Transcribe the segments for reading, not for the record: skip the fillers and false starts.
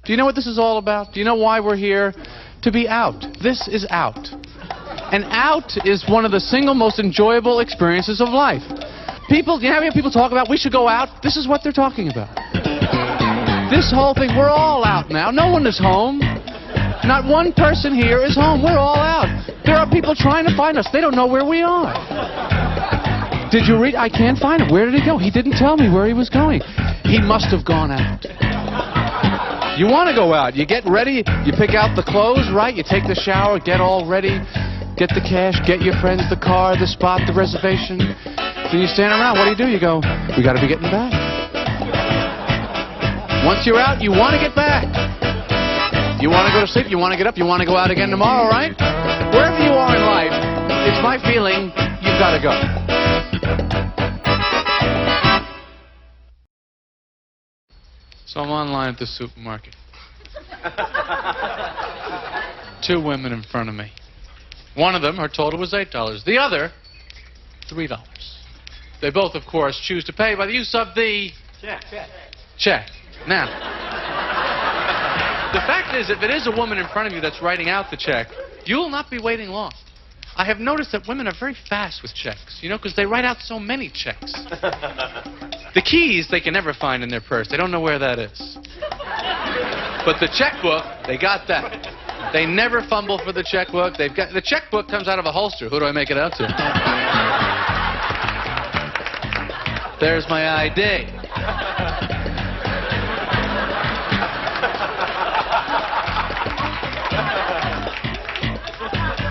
Do you know what this is all about? Do you know why we're here? To be out. This is out. And out is one of the single most enjoyable experiences of life. People, you know how people talk about we should go out? This is what they're talking about. This whole thing, we're all out now. No one is home. Not one person here is home. We're all out. There are people trying to find us. They don't know where we are. Did you read? I can't find him. Where did he go? He didn't tell me where he was going. He must have gone out. You want to go out. You get ready. You pick out the clothes, right? You take the shower, get all ready, get the cash, get your friends, the car, the spot, the reservation. Then you stand around. What do? You go, we got to be getting back. Once you're out, you want to get back. You want to go to sleep, you want to get up, you want to go out again tomorrow, right? Wherever you are in life, it's my feeling you've got to go. So I'm online at the supermarket. 2 women in front of me. One of them, her total was $8. The other, $3. They both, of course, choose to pay by the use of the... Check. Now, the fact is, if it is a woman in front of you that's writing out the check, you'll not be waiting long. I have noticed that women are very fast with checks, you know, because they write out so many checks. The keys they can never find in their purse. They don't know where that is. But the checkbook, they got that. They never fumble for the checkbook. They've got the checkbook comes out of a holster. Who do I make it out to? There's my ID.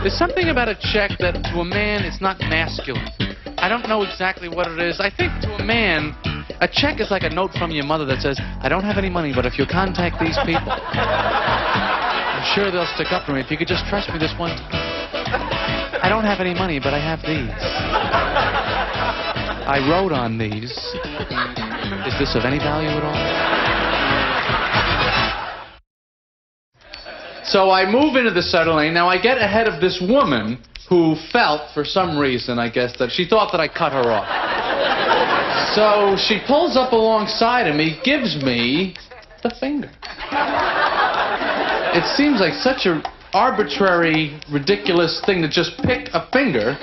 There's something about a check that to a man it's not masculine. I don't know exactly what it is. I think to a man, a check is like a note from your mother that says, I don't have any money, but if you contact these people, I'm sure they'll stick up for me. If you could just trust me this one time. I don't have any money, but I have these. I wrote on these. Is this of any value at all? So I move into the center lane. Now I get ahead of this woman who felt, for some reason, I guess, that she thought that I cut her off. So she pulls up alongside of me, gives me the finger. It seems like such an arbitrary, ridiculous thing to just pick a finger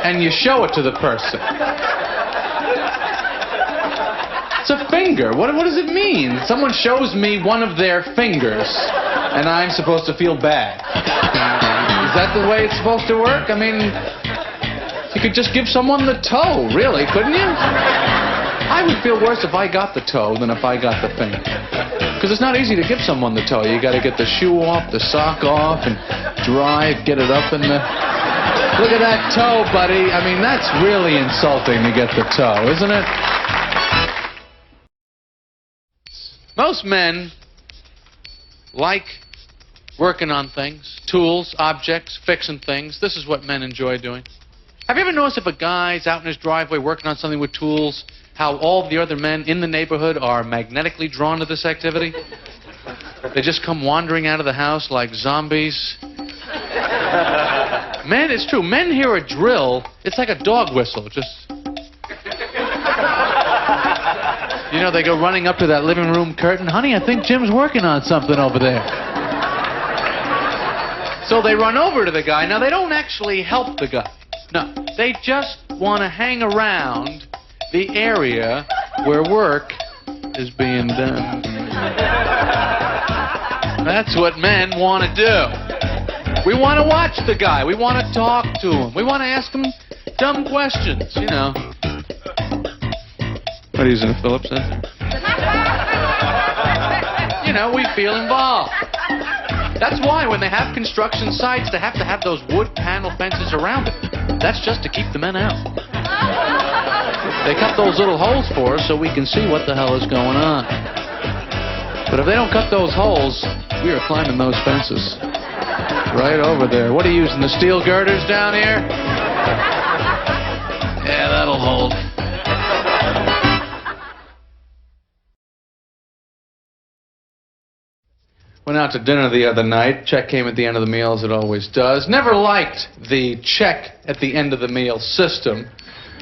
and you show it to the person. It's a finger. What does it mean? Someone shows me one of their fingers and I'm supposed to feel bad. Is that the way it's supposed to work? I mean, you could just give someone the toe, really, couldn't you? I would feel worse if I got the toe than if I got the finger. Because it's not easy to give someone the toe. You got to get the shoe off, the sock off, and dry, get it up in the... Look at that toe, buddy. I mean, that's really insulting to get the toe, isn't it? Most men like working on things, tools, objects, fixing things. This is what men enjoy doing. Have you ever noticed if a guy's out in his driveway working on something with tools, how all the other men in the neighborhood are magnetically drawn to this activity? They just come wandering out of the house like zombies. Men, it's true. Men hear a drill, it's like a dog whistle. Just... You know, they go running up to that living room curtain. Honey, I think Jim's working on something over there. So they run over to the guy. Now, they don't actually help the guy. No, they just want to hang around the area where work is being done. That's what men want to do. We want to watch the guy. We want to talk to him. We want to ask him dumb questions, you know. What are you using, a Phillips head? You know, we feel involved. That's why when they have construction sites, they have to have those wood panel fences around it. That's just to keep the men out. They cut those little holes for us so we can see what the hell is going on. But if they don't cut those holes, we are climbing those fences. Right over there. What are you using, the steel girders down here? Yeah, that'll hold. Went out to dinner the other night. Check came at the end of the meal, as it always does. Never liked the check at the end of the meal system.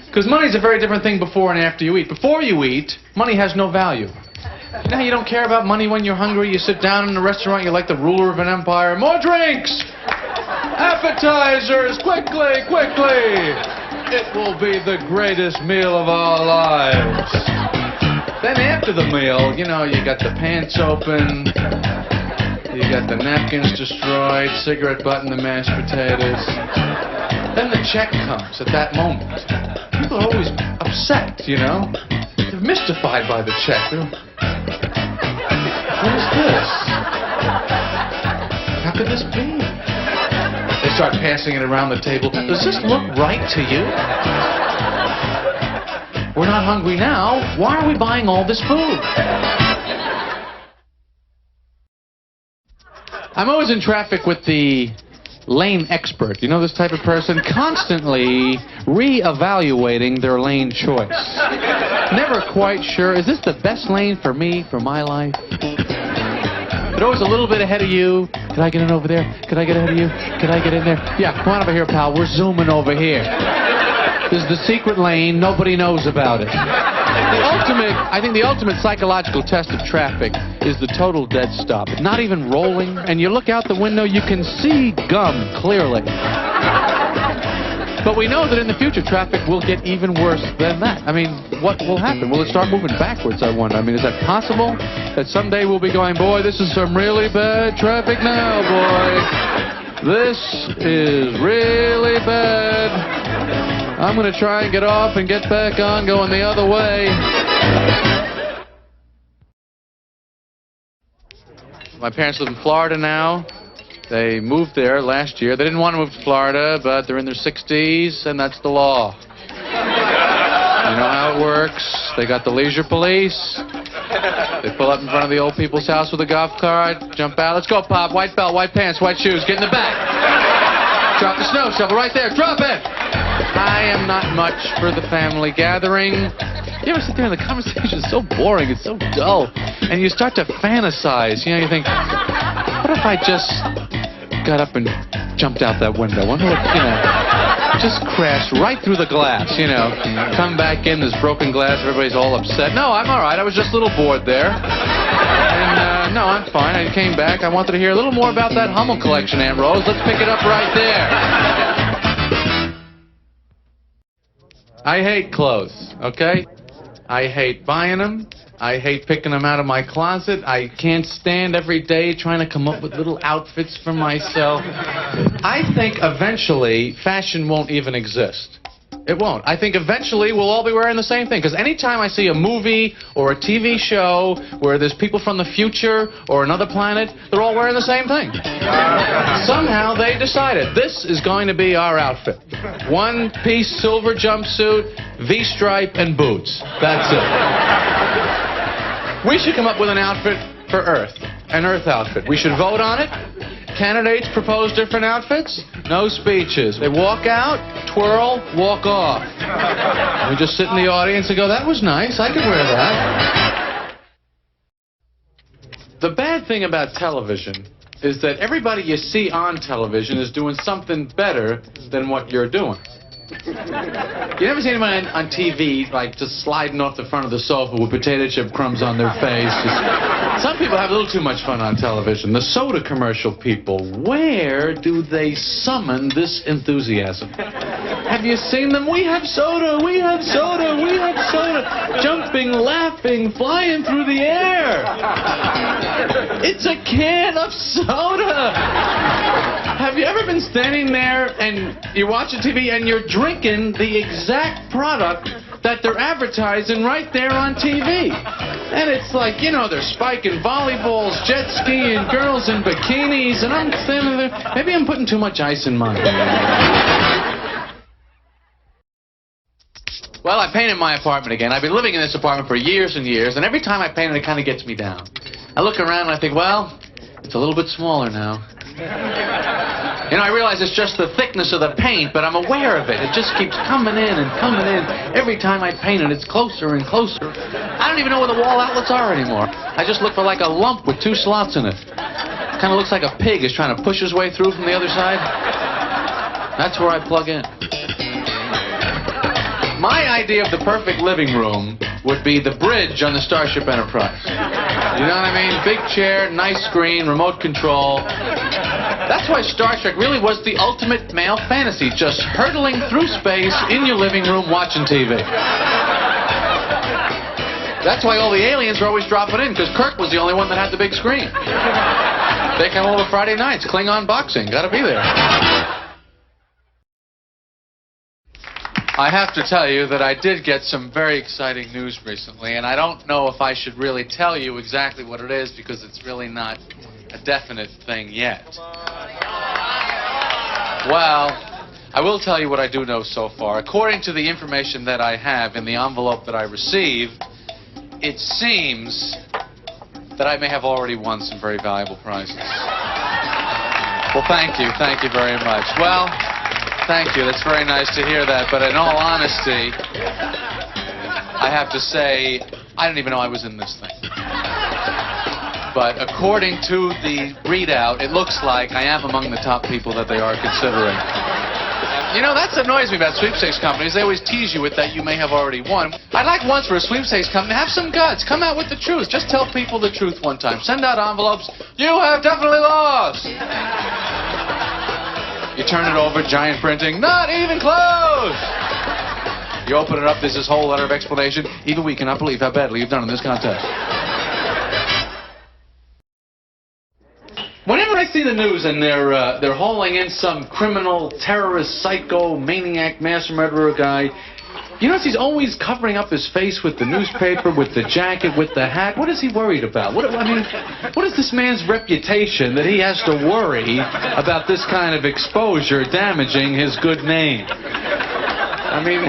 Because money's a very different thing before and after you eat. Before you eat, money has no value. You know how you don't care about money when you're hungry? You sit down in a restaurant, you're like the ruler of an empire. More drinks! Appetizers! Quickly, quickly! It will be the greatest meal of our lives. Then after the meal, you know, you got the pants open, you got the napkins destroyed, cigarette butt in the mashed potatoes. Then the check comes at that moment. People are always upset, you know? They're mystified by the check. What is this? How could this be? They start passing it around the table. Does this look right to you? We're not hungry now. Why are we buying all this food? I'm always in traffic with the lane expert. You know this type of person? Constantly re-evaluating their lane choice. Never quite sure, is this the best lane for me, for my life? They're always a little bit ahead of you. Could I get in over there? Could I get ahead of you? Could I get in there? Yeah, come on over here, pal. We're zooming over here. This is the secret lane. Nobody knows about it. I think the ultimate psychological test of traffic is the total dead stop. Not even rolling, and you look out the window, you can see gum clearly. But we know that in the future, traffic will get even worse than that. I mean, what will happen? Will it start moving backwards, I wonder? I mean, is that possible? That someday we'll be going, boy, this is some really bad traffic now, boy. This is really bad. I'm going to try and get off and get back on going the other way. My parents live in Florida now. They moved there last year. They didn't want to move to Florida, but they're in their 60s, and that's the law. You know how it works. They got the leisure police. They pull up in front of the old people's house with a golf cart, jump out. Let's go, Pop. White belt, white pants, white shoes. Get in the back. Drop the snow shovel right there. Drop it. I am not much for the family gathering. You ever sit there and the conversation is so boring, it's so dull, and you start to fantasize. You know, you think, what if I just got up and jumped out that window? Wonder what, you know, just crashed right through the glass, you know. Come back in, there's broken glass, everybody's all upset. No, I'm all right. I was just a little bored there. And, no, I'm fine. I came back. I wanted to hear a little more about that Hummel collection, Aunt Rose. Let's pick it up right there. I hate clothes, okay? I hate buying them. I hate picking them out of my closet. I can't stand every day trying to come up with little outfits for myself. I think eventually fashion won't even exist. It won't. I think eventually we'll all be wearing the same thing. Because anytime I see a movie or a TV show where there's people from the future or another planet, they're all wearing the same thing. Somehow they decided this is going to be our outfit. One-piece silver jumpsuit, V-stripe, and boots. That's it. We should come up with an outfit for Earth. An Earth outfit. We should vote on it. Candidates propose different outfits. No speeches. They walk out, twirl, walk off. We just sit in the audience and go, that was nice. I could wear that. The bad thing about television is that everybody you see on television is doing something better than what you're doing. You never see anybody on TV, like, just sliding off the front of the sofa with potato chip crumbs on their face. Some people have a little too much fun on television. The soda commercial people, where do they summon this enthusiasm? Have you seen them? We have soda, we have soda, we have soda. Jumping, laughing, flying through the air. It's a can of soda. Have you ever been standing there and you're watching TV and you're drinking the exact product that they're advertising right there on TV? And it's like, you know, they're spiking volleyballs, jet skiing, girls in bikinis, and I'm standing there. Maybe I'm putting too much ice in mine. Well, I painted my apartment again. I've been living in this apartment for years and years, and every time I paint it, it kind of gets me down. I look around and I think, well, it's a little bit smaller now. You know, I realize it's just the thickness of the paint, but I'm aware of it. It just keeps coming in and coming in. Every time I paint it, it's closer and closer. I don't even know where the wall outlets are anymore. I just look for like a lump with 2 slots in it. Kind of looks like a pig is trying to push his way through from the other side. That's where I plug in. My idea of the perfect living room would be the bridge on the Starship Enterprise. You know what I mean? Big chair, nice screen, remote control. That's why Star Trek really was the ultimate male fantasy, just hurtling through space in your living room watching TV. That's why all the aliens were always dropping in, because Kirk was the only one that had the big screen. They come over Friday nights, Klingon boxing, gotta be there. I have to tell you that I did get some very exciting news recently, and I don't know if I should really tell you exactly what it is, because it's really not a definite thing yet. Well, I will tell you what I do know so far. According to the information that I have in the envelope that I received, it seems that I may have already won some very valuable prizes. Well, thank you very much. Well, thank you, that's very nice to hear that, but in all honesty, I have to say, I didn't even know I was in this thing. But according to the readout, it looks like I am among the top people that they are considering. You know, that annoys me about sweepstakes companies. They always tease you with that you may have already won. I'd like once for a sweepstakes company to have some guts. Come out with the truth. Just tell people the truth one time. Send out envelopes. You have definitely lost. You turn it over, giant printing. Not even close. You open it up, there's this whole letter of explanation. Even we cannot believe how badly you've done in this contest. Whenever I see the news and they're hauling in some criminal, terrorist, psycho, maniac, mass murderer guy, you notice he's always covering up his face with the newspaper, with the jacket, with the hat. What is he worried about? What is this man's reputation that he has to worry about this kind of exposure damaging his good name? I mean,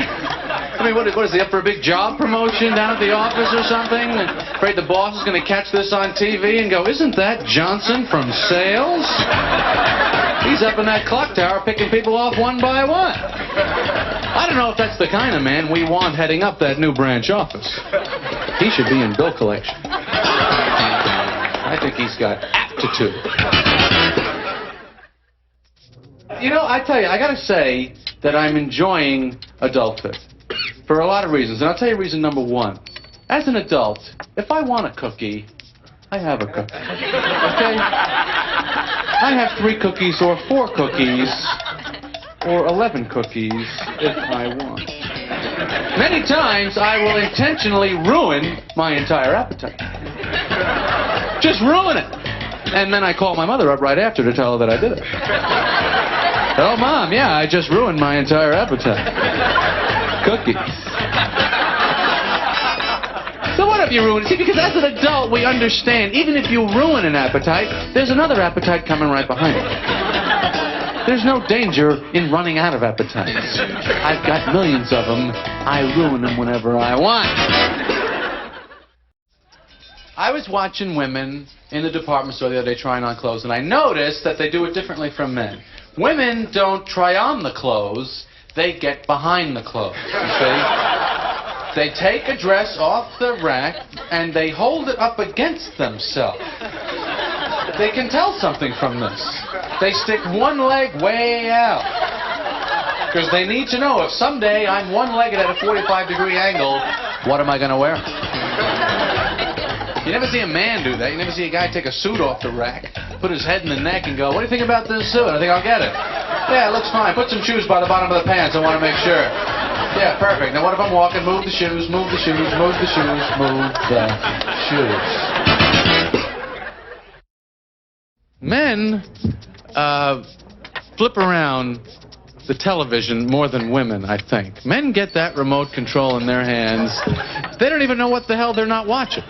what is he, up for a big job promotion down at the office or something? Afraid the boss is going to catch this on TV and go, isn't that Johnson from sales? He's up in that clock tower picking people off one by one. I don't know if that's the kind of man we want heading up that new branch office. He should be in bill collection. I think he's got aptitude. You know, I tell you, I got to say that I'm enjoying adulthood. For a lot of reasons, and I'll tell you reason number one. As an adult, if I want a cookie, I have a cookie. Okay? I have 3 cookies or 4 cookies or 11 cookies if I want. Many times I will intentionally ruin my entire appetite. Just ruin it. And then I call my mother up right after to tell her that I did it. Oh, Mom, yeah, I just ruined my entire appetite. Cookies. So what have you ruined? See, because as an adult, we understand, even if you ruin an appetite, there's another appetite coming right behind it. There's no danger in running out of appetites. I've got millions of them. I ruin them whenever I want. I was watching women in the department store the other day trying on clothes, and I noticed that they do it differently from men. Women don't try on the clothes. They get behind the clothes, you see? They take a dress off the rack and they hold it up against themselves. They can tell something from this. They stick one leg way out. Because they need to know if someday I'm one-legged at a 45-degree angle, what am I going to wear? You never see a man do that. You never see a guy take a suit off the rack, put his head in the neck and go, what do you think about this suit? I think I'll get it. Yeah, it looks fine. Put some shoes by the bottom of the pants. I want to make sure. Yeah, perfect. Now what if I'm walking? Move the shoes, move the shoes, move the shoes, move the shoes. Men flip around the television more than women, I think. Men get that remote control in their hands. They don't even know what the hell they're not watching.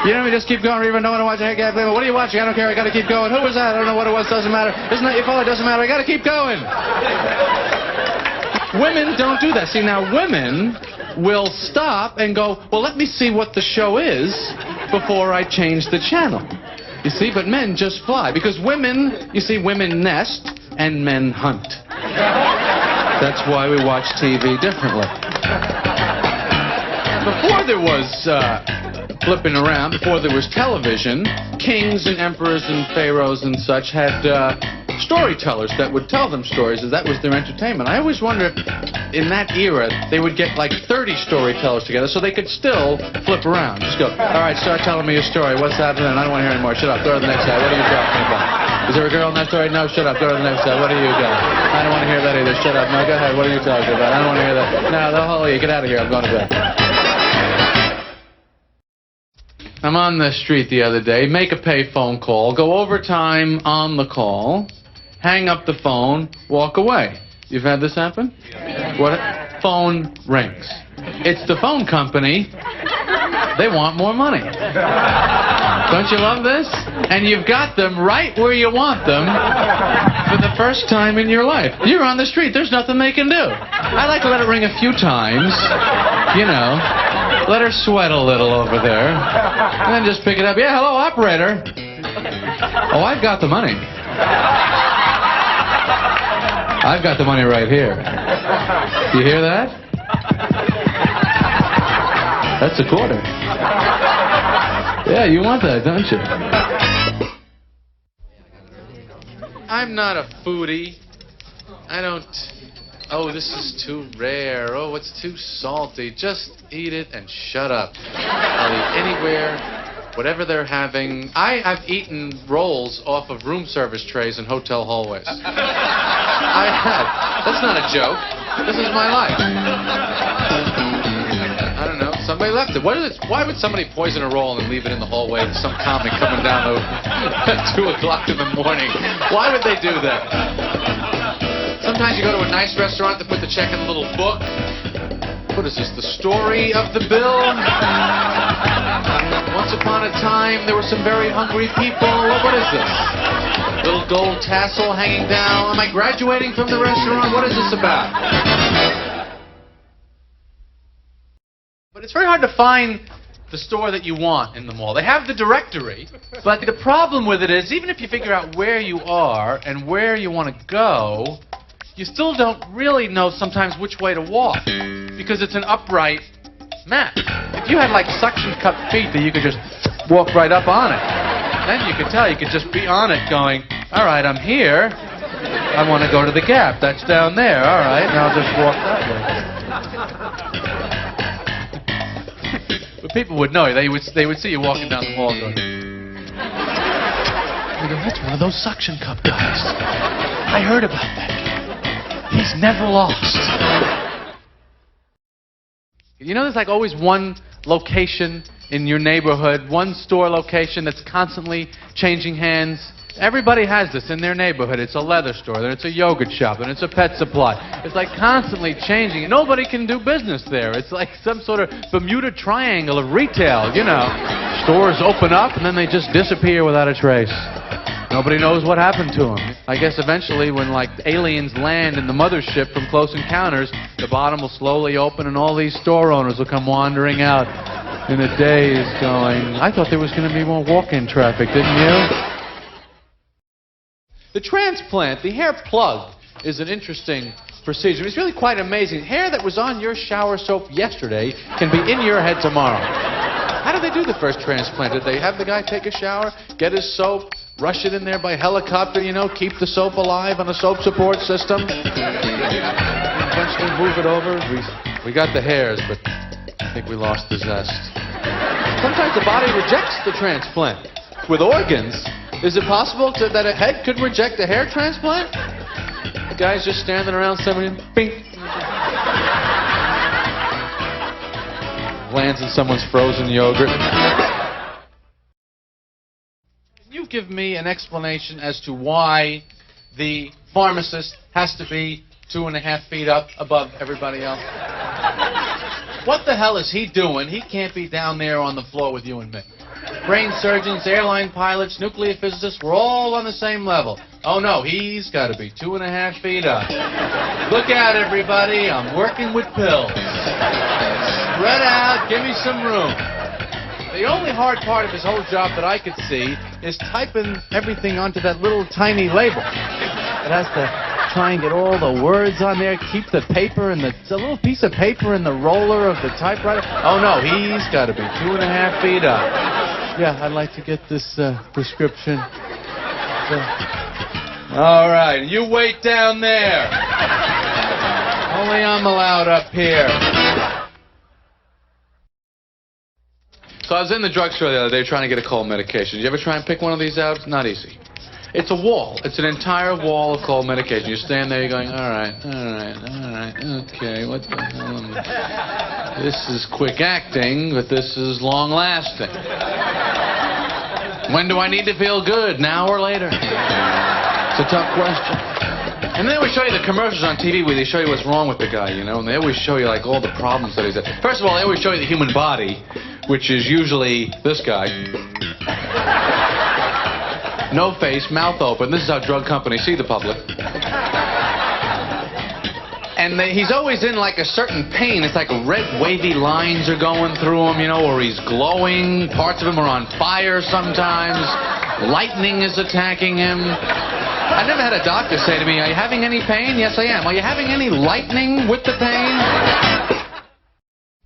You know, we just keep going. You even don't want to watch. Hey, what are you watching? I don't care. I got to keep going. Who was that? I don't know what it was. Doesn't matter. Isn't that your fault? It doesn't matter. I got to keep going. Women don't do that. See, now women will stop and go, well, let me see what the show is before I change the channel. You see, but men just fly. Because women, you see, women nest and men hunt. That's why we watch TV differently. Before there was flipping around, before there was television, kings and emperors and pharaohs and such had storytellers that would tell them stories, as that was their entertainment. I always wonder if in that era they would get like 30 storytellers together so they could still flip around. Just go, all right, start telling me your story. What's happening? I don't want to hear anymore. Shut up. Go to the next guy. What are you talking about? Is there a girl in that story? No, shut up. Go to the next guy. What do you got? I don't want to hear that either. Shut up. No, go ahead. What are you talking about? I don't want to hear that. No, the whole you get out of here. I'm going to bed. I'm on the street the other day, make a pay phone call, go overtime on the call, hang up the phone, walk away. You've had this happen? Yeah. What? Phone rings. It's the phone company. They want more money. Don't you love this? And you've got them right where you want them for the first time in your life. You're on the street. There's nothing they can do. I like to let it ring a few times, you know. Let her sweat a little over there. And then just pick it up. Yeah, hello, operator. Oh, I've got the money. I've got the money right here. You hear that? That's a quarter. Yeah, you want that, don't you? I'm not a foodie. I don't... Oh, this is too rare. Oh, it's too salty. Just eat it and shut up. I'll eat anywhere, whatever they're having. I've eaten rolls off of room service trays in hotel hallways. I have. That's not a joke. This is my life. I don't know. Somebody left it. What is it? Why would somebody poison a roll and leave it in the hallway of some comic coming down at 2 o'clock in the morning? Why would they do that? Sometimes you go to a nice restaurant to put the check in a little book. What is this, the story of the bill? Once upon a time, there were some very hungry people. What is this? Little gold tassel hanging down. Am I graduating from the restaurant? What is this about? But it's very hard to find the store that you want in the mall. They have the directory, but the problem with it is, even if you figure out where you are and where you want to go, you still don't really know sometimes which way to walk, because it's an upright mat. If you had like suction cup feet that you could just walk right up on it, then you could tell, you could just be on it going, all right, I'm here, I want to go to the Gap, that's down there, all right, now I'll just walk that way. But people would know, they would see you walking down the mall going, that's one of those suction cup guys. I heard about that. He's never lost. You know, there's like always one location in your neighborhood, one store location that's constantly changing hands. Everybody has this in their neighborhood. It's a leather store, then it's a yogurt shop, then it's a pet supply. It's like constantly changing. Nobody can do business there. It's like some sort of Bermuda Triangle of retail, you know. Stores open up and then they just disappear without a trace. Nobody knows what happened to them. I guess eventually when like aliens land in the mothership from Close Encounters, the bottom will slowly open and all these store owners will come wandering out in a daze going, I thought there was going to be more walk-in traffic, didn't you? The transplant, the hair plug, is an interesting procedure. It's really quite amazing. Hair that was on your shower soap yesterday can be in your head tomorrow. How did they do the first transplant? Did they have the guy take a shower, get his soap, rush it in there by helicopter, you know, keep the soap alive on a soap support system? Eventually move it over. We got the hairs, but I think we lost the zest. Sometimes the body rejects the transplant. With organs, is it possible that a head could reject a hair transplant? The guy's just standing around somebody, bink. Lands in someone's frozen yogurt. Can you give me an explanation as to why the pharmacist has to be 2.5 feet up above everybody else? What the hell is he doing? He can't be down there on the floor with you and me. Brain surgeons, airline pilots, nuclear physicists, we're all on the same level. Oh no, he's got to be 2.5 feet up. Look out, everybody, I'm working with pills. Spread out, give me some room. The only hard part of his whole job that I could see is typing everything onto that little tiny label. It has to try and get all the words on there, keep the paper and it's a little piece of paper in the roller of the typewriter. Oh no, he's got to be 2.5 feet up. Yeah, I'd like to get this prescription. All right, you wait down there. Only I'm allowed up here. So I was in the drugstore the other day trying to get a cold medication. Did you ever try and pick one of these out? It's not easy. It's a wall. It's an entire wall of cold medication. You stand there, you're going, all right, okay, what the hell am I... This is quick acting, but this is long lasting. When do I need to feel good, now or later? It's a tough question. And they always show you the commercials on TV where they show you what's wrong with the guy, you know, and they always show you, like, all the problems that he's had. First of all, they always show you the human body, which is usually this guy. No face, mouth open. This is how drug companies see the public. And he's always in, like, a certain pain. It's like red, wavy lines are going through him, you know, or he's glowing. Parts of him are on fire sometimes. Lightning is attacking him. I never had a doctor say to me, are you having any pain? Yes, I am. Are you having any lightning with the pain?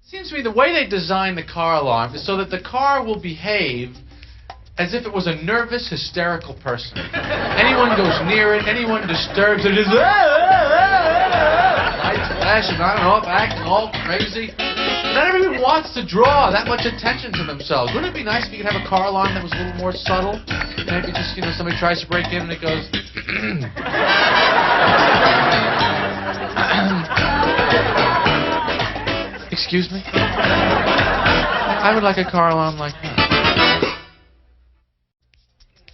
Seems to me the way they design the car alarm is so that the car will behave as if it was a nervous, hysterical person. Anyone goes near it, anyone disturbs it, lights flashing on and off, acting all crazy. Not everyone wants to draw that much attention to themselves. Wouldn't it be nice if you could have a car alarm that was a little more subtle? Maybe just, you know, somebody tries to break in and it goes... Excuse me? I would like a car alarm like that.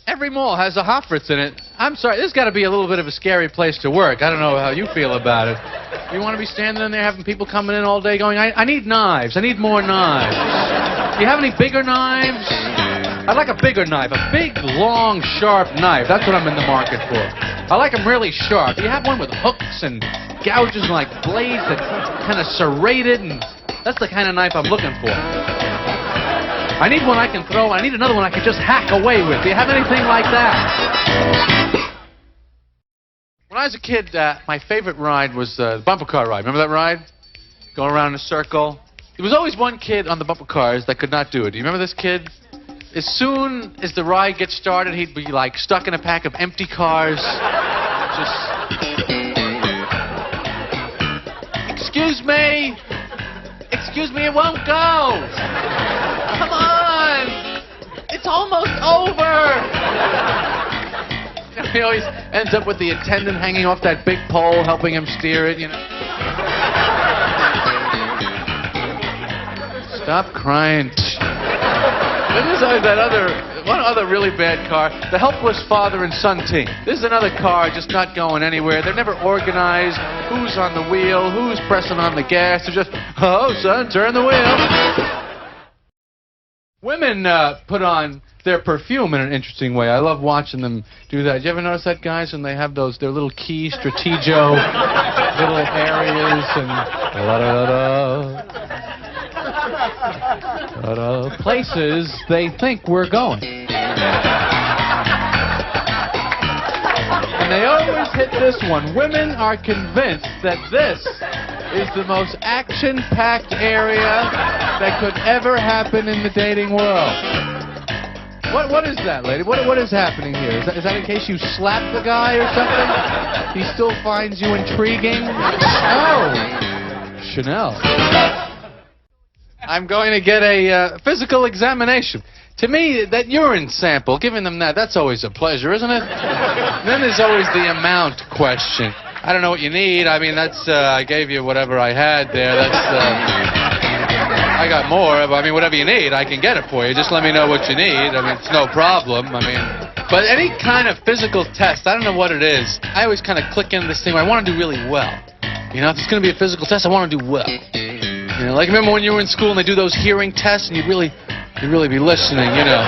Every mall has a Hofritz in it. I'm sorry, this has got to be a little bit of a scary place to work. I don't know how you feel about it. You want to be standing in there having people coming in all day going, I need knives. I need more knives. Do you have any bigger knives? I'd like a bigger knife. A big, long, sharp knife. That's what I'm in the market for. I like them really sharp. Do you have one with hooks and gouges and like blades that kind of serrated? And that's the kind of knife I'm looking for. I need one I can throw. I need another one I can just hack away with. Do you have anything like that? When I was a kid, my favorite ride was the bumper car ride. Remember that ride? Going around in a circle. There was always one kid on the bumper cars that could not do it. Do you remember this kid? As soon as the ride gets started, he'd be like stuck in a pack of empty cars. Just... Excuse me! Excuse me, it won't go! Come on! It's almost over! He always ends up with the attendant hanging off that big pole, helping him steer it, you know. Stop crying. Then there's always one other really bad car, the helpless father and son team. This is another car just not going anywhere. They're never organized. Who's on the wheel? Who's pressing on the gas? They're just, oh, son, turn the wheel. Women put on their perfume in an interesting way. I love watching them do that. You ever notice that, guys, when they have their little key Stratego little areas and places they think we're going. And they always hit this one. Women are convinced that this is the most action-packed area that could ever happen in the dating world. What is that, lady? What is happening here? Is that in case you slap the guy or something? He still finds you intriguing? Oh, Chanel. I'm going to get a physical examination. To me, that urine sample, giving them that's always a pleasure, isn't it? Then there's always the amount question. I don't know what you need. I mean, I gave you whatever I had there. I got more. I mean, whatever you need, I can get it for you. Just let me know what you need. I mean, it's no problem. I mean, but any kind of physical test, I don't know what it is. I always kind of click into this thing where I want to do really well. You know, if it's going to be a physical test, I want to do well. You know, like remember when you were in school and they do those hearing tests and you'd really be listening, you know,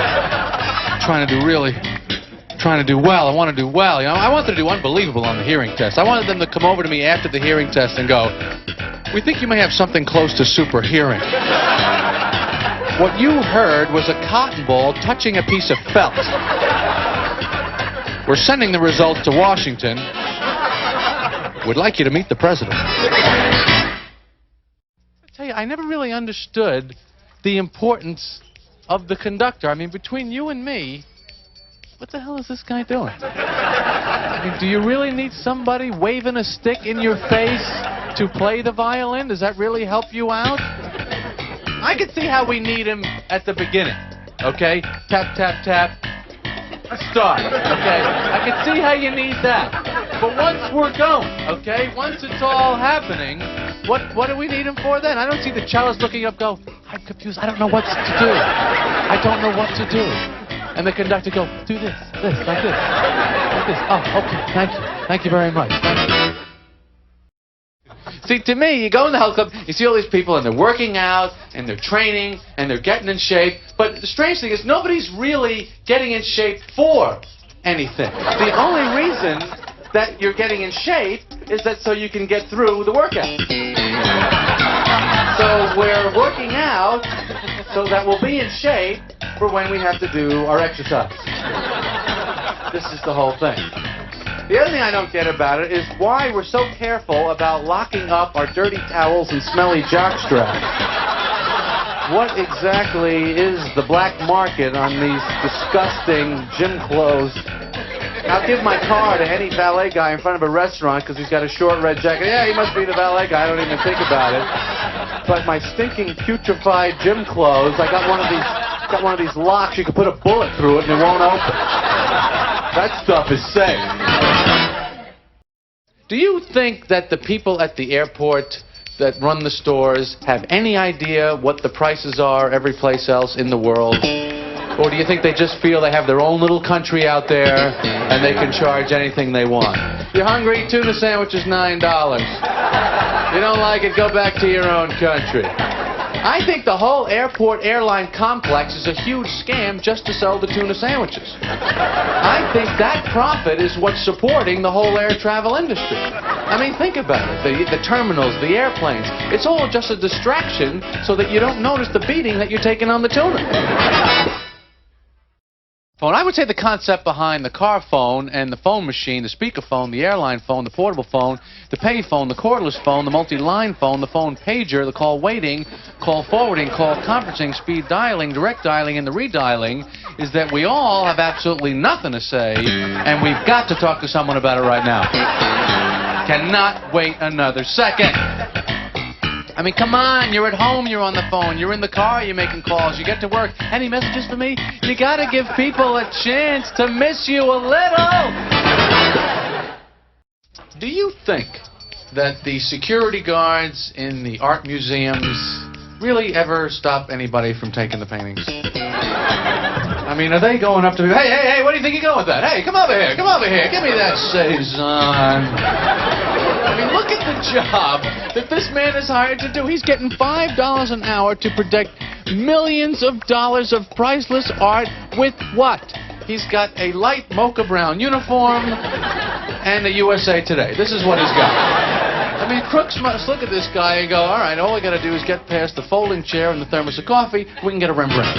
trying to do well. I want to do well. You know, I wanted to do unbelievable on the hearing test. I wanted them to come over to me after the hearing test and go, we think you may have something close to super hearing. What you heard was a cotton ball touching a piece of felt. We're sending the results to Washington. We'd like you to meet the president. I tell you, I never really understood the importance of the conductor. I mean, between you and me, what the hell is this guy doing? I mean, do you really need somebody waving a stick in your face to play the violin? Does that really help you out? I can see how we need him at the beginning, okay? Tap, tap, tap. Start, okay? I can see how you need that. But once we're going, okay? Once it's all happening, what do we need him for then? I don't see the cellist looking up go, I'm confused, I don't know what to do. I don't know what to do. And the conductor go, do this, like this, like this. Oh, okay, thank you very much. Thank you. See, to me, you go in the health club, you see all these people, and they're working out, and they're training, and they're getting in shape. But the strange thing is, nobody's really getting in shape for anything. The only reason that you're getting in shape is that so you can get through the workout. So we're working out so that we'll be in shape for when we have to do our exercise. This is the whole thing. The other thing I don't get about it is why we're so careful about locking up our dirty towels and smelly jockstraps. What exactly is the black market on these disgusting gym clothes? I'll give my car to any valet guy in front of a restaurant because he's got a short red jacket. Yeah, he must be the valet guy. I don't even think about it. But my stinking putrefied gym clothes, I got one of these locks. You can put a bullet through it and it won't open. That stuff is safe. Do you think that the people at the airport that run the stores have any idea what the prices are every place else in the world? Or do you think they just feel they have their own little country out there and they can charge anything they want? You're hungry? Tuna sandwich is $9. You don't like it? Go back to your own country. I think the whole airline complex is a huge scam just to sell the tuna sandwiches. I think that profit is what's supporting the whole air travel industry. I mean, think about it. The terminals, the airplanes, it's all just a distraction so that you don't notice the beating that you're taking on the tuna. Phone. I would say the concept behind the car phone and the phone machine, the speaker phone, the airline phone, the portable phone, the pay phone, the cordless phone, the multi-line phone, the phone pager, the call waiting, call forwarding, call conferencing, speed dialing, direct dialing, and the redialing is that we all have absolutely nothing to say, and we've got to talk to someone about it right now. Cannot wait another second. I mean, come on, you're at home, you're on the phone, you're in the car, you're making calls, you get to work. Any messages for me? You gotta give people a chance to miss you a little. Do you think that the security guards in the art museums really ever stop anybody from taking the paintings? I mean, are they going up to me, hey, what do you think you're going with that? Hey, come over here, give me that Cezanne. I mean, look at the job that this man is hired to do. He's getting $5 an hour to protect millions of dollars of priceless art with what? He's got a light mocha brown uniform and a USA Today. This is what he's got. I mean, crooks must look at this guy and go, all right, all I got to do is get past the folding chair and the thermos of coffee, we can get a Rembrandt.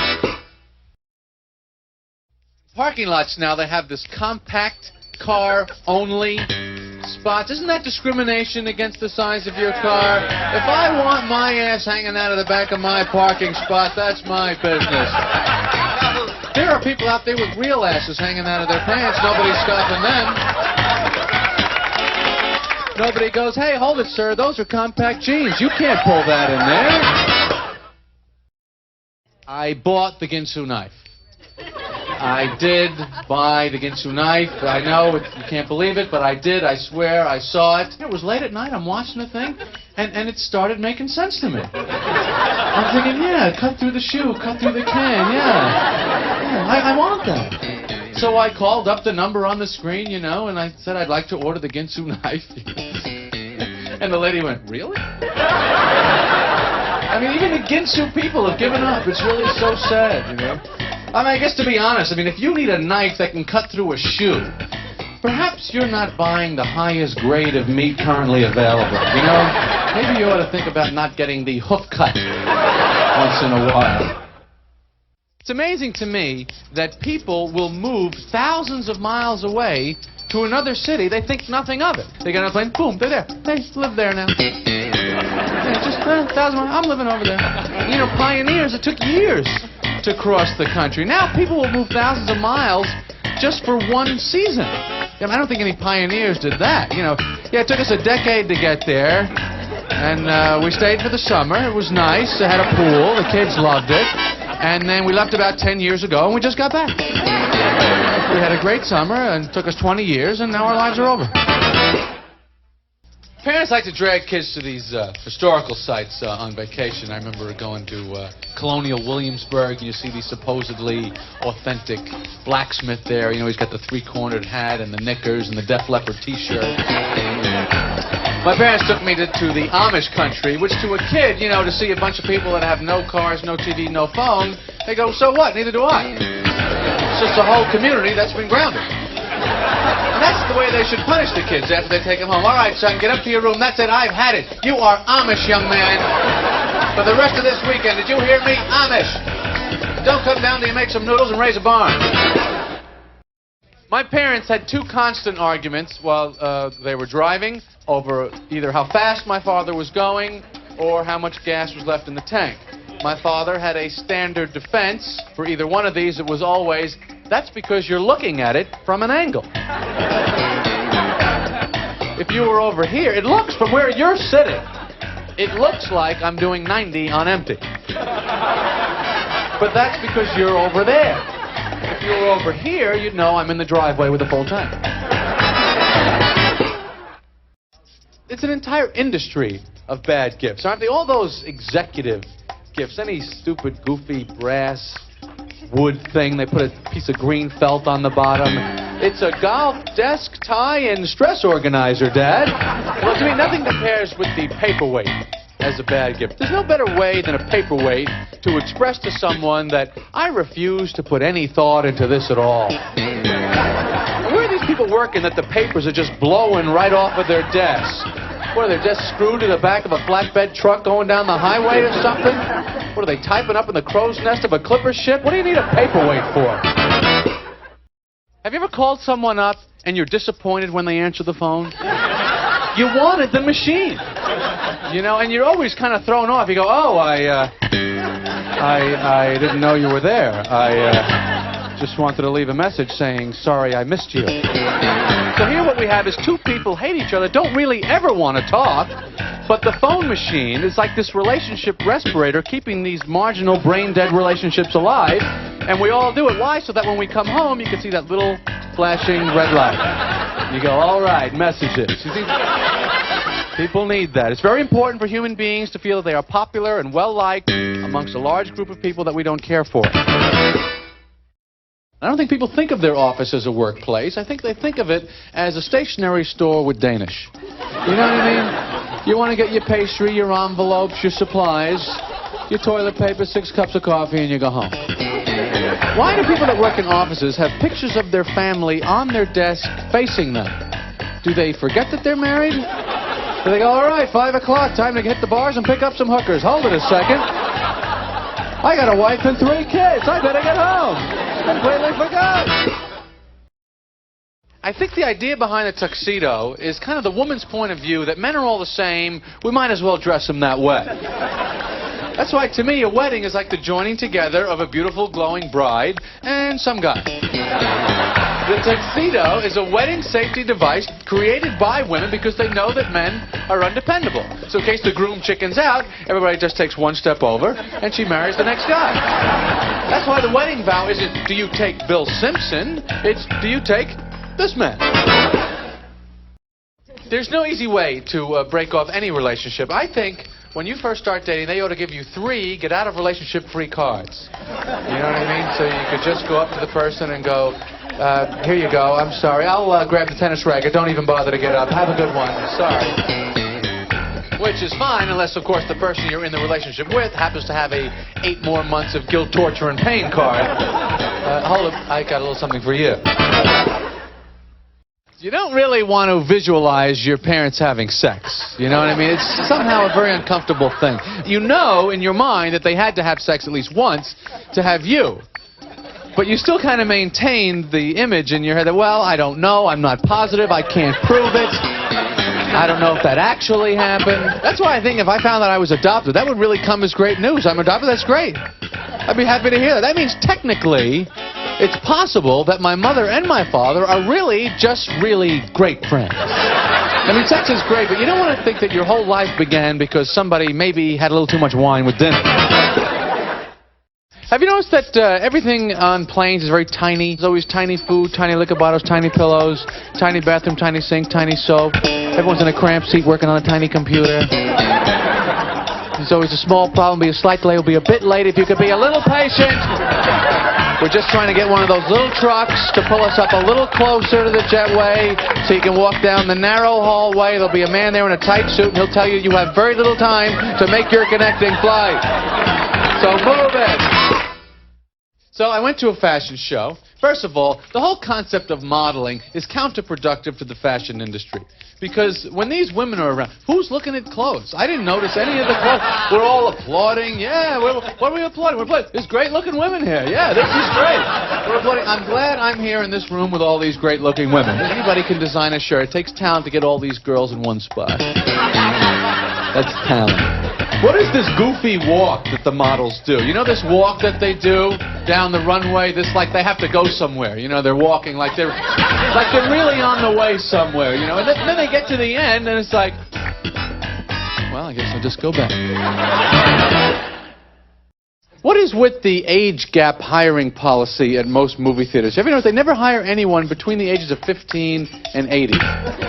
Parking lots now, they have this compact car only spots. Isn't that discrimination against the size of your car? If I want my ass hanging out of the back of my parking spot, that's my business. There are people out there with real asses hanging out of their pants. Nobody's stopping them. Nobody goes, hey, hold it, sir. Those are compact jeans. You can't pull that in there. I bought the Ginsu knife. I did buy the Ginsu knife. I know you can't believe it, but I did. I swear I saw it. It was late at night. I'm watching the thing, and it started making sense to me. I'm thinking, yeah, cut through the shoe, cut through the can, yeah I want that. So I called up the number on the screen, you know, and I said I'd like to order the Ginsu knife. And the lady went, really? I mean, even the Ginsu people have given up. It's really so sad, you know. I mean, I guess to be honest, I mean, if you need a knife that can cut through a shoe, perhaps you're not buying the highest grade of meat currently available, you know? Maybe you ought to think about not getting the hoof cut once in a while. It's amazing to me that people will move thousands of miles away to another city. They think nothing of it. They get on a plane, boom, they're there. They live there now. Yeah, just 1,000 miles. I'm living over there. You know, pioneers, it took years to cross the country. Now people will move thousands of miles just for one season. I don't think any pioneers did that. Yeah, it took us a decade to get there. And we stayed for the summer. It was nice. They had a pool. The kids loved it. And then we left about 10 years ago, and we just got back. We had a great summer, and it took us 20 years, and now our lives are over. Parents like to drag kids to these historical sites on vacation. I remember going to Colonial Williamsburg. You see these supposedly authentic blacksmith there. He's got the three-cornered hat and the knickers and the Def Leppard T-shirt. My parents took me to the Amish country, which to a kid, to see a bunch of people that have no cars, no TV, no phone, they go, so what? Neither do I. It's just a whole community that's been grounded. And that's the way they should punish the kids after they take them home. All right, son, get up to your room. That's it. I've had it. You are Amish, young man. For the rest of this weekend, did you hear me? Amish. Don't come down till you make some noodles and raise a barn. My parents had two constant arguments while they were driving over either how fast my father was going or how much gas was left in the tank. My father had a standard defense for either one of these. It was always, that's because you're looking at it from an angle. If you were over here, it looks from where you're sitting. It looks like I'm doing 90 on empty. But that's because you're over there. If you were over here, you'd know I'm in the driveway with a full tank. It's an entire industry of bad gifts, aren't they? All those executive gifts, any stupid, goofy, brass, wood thing, they put a piece of green felt on the bottom. It's a golf desk, tie, and stress organizer, Dad. Well, to me, nothing compares with the paperweight as a bad gift. There's no better way than a paperweight to express to someone that I refuse to put any thought into this at all. Where are these people working that the papers are just blowing right off of their desks? What, are they just screwed to the back of a flatbed truck going down the highway or something? What, are they typing up in the crow's nest of a clipper ship? What do you need a paperweight for? Have you ever called someone up and you're disappointed when they answer the phone? You wanted the machine. And you're always kind of thrown off. You go, oh, I didn't know you were there. I just wanted to leave a message saying, sorry, I missed you. So here what we have is two people hate each other, don't really ever want to talk, but the phone machine is like this relationship respirator keeping these marginal brain-dead relationships alive, and we all do it. Why? So that when we come home, you can see that little flashing red light. You go, all right, messages. You see, people need that. It's very important for human beings to feel that they are popular and well-liked amongst a large group of people that we don't care for. I don't think people think of their office as a workplace. I think they think of it as a stationery store with Danish. You know what I mean? You want to get your pastry, your envelopes, your supplies, your toilet paper, 6 cups of coffee, and you go home. Why do people that work in offices have pictures of their family on their desk facing them? Do they forget that they're married? Do they go, all right, 5 o'clock, time to hit the bars and pick up some hookers. Hold it a second. I got a wife and 3 kids. I better get home. Completely forgot. I think the idea behind the tuxedo is kind of the woman's point of view that men are all the same. We might as well dress them that way. That's why, to me, a wedding is like the joining together of a beautiful, glowing bride and some guy. The tuxedo is a wedding safety device created by women because they know that men are undependable. So in case the groom chickens out, everybody just takes one step over and she marries the next guy. That's why the wedding vow isn't, do you take Bill Simpson? It's, do you take this man? There's no easy way to break off any relationship. I think when you first start dating, they ought to give you 3 get-out-of-relationship-free cards. You know what I mean? So you could just go up to the person and go, here you go, I'm sorry, I'll grab the tennis racket, don't even bother to get up, have a good one, sorry. Which is fine, unless, of course, the person you're in the relationship with happens to have a 8 more months of guilt, torture, and pain card. Hold it, I got a little something for you. You don't really want to visualize your parents having sex. You know what I mean? It's somehow a very uncomfortable thing. You know in your mind that they had to have sex at least once to have you. But you still kind of maintain the image in your head that, well, I don't know, I'm not positive, I can't prove it. I don't know if that actually happened. That's why I think if I found that I was adopted, that would really come as great news. I'm adopted, that's great. I'd be happy to hear that. That means technically it's possible that my mother and my father are really just really great friends. I mean, sex is great, but you don't want to think that your whole life began because somebody maybe had a little too much wine with dinner. Have you noticed that everything on planes is very tiny? There's always tiny food, tiny liquor bottles, tiny pillows, tiny bathroom, tiny sink, tiny soap. Everyone's in a cramped seat working on a tiny computer. There's always a small problem, be a slight delay, will be a bit late if you could be a little patient. We're just trying to get one of those little trucks to pull us up a little closer to the jetway so you can walk down the narrow hallway. There'll be a man there in a tight suit and he'll tell you you have very little time to make your connecting flight. So move it. So I went to a fashion show. First of all, the whole concept of modeling is counterproductive to the fashion industry. Because when these women are around, who's looking at clothes? I didn't notice any of the clothes. We're all applauding. Yeah, what are we applauding? We're applauding. There's great-looking women here. Yeah, this is great. We're applauding. I'm glad I'm here in this room with all these great-looking women. Anybody can design a shirt. It takes talent to get all these girls in one spot. That's talent. What is this goofy walk that the models do? You know this walk that they do down the runway? This like they have to go somewhere. You know, they're walking like they're really on the way somewhere. You know, and then they get to the end and it's like, well, I guess I'll just go back. What is with the age gap hiring policy at most movie theaters? Have you noticed they never hire anyone between the ages of 15 and 80?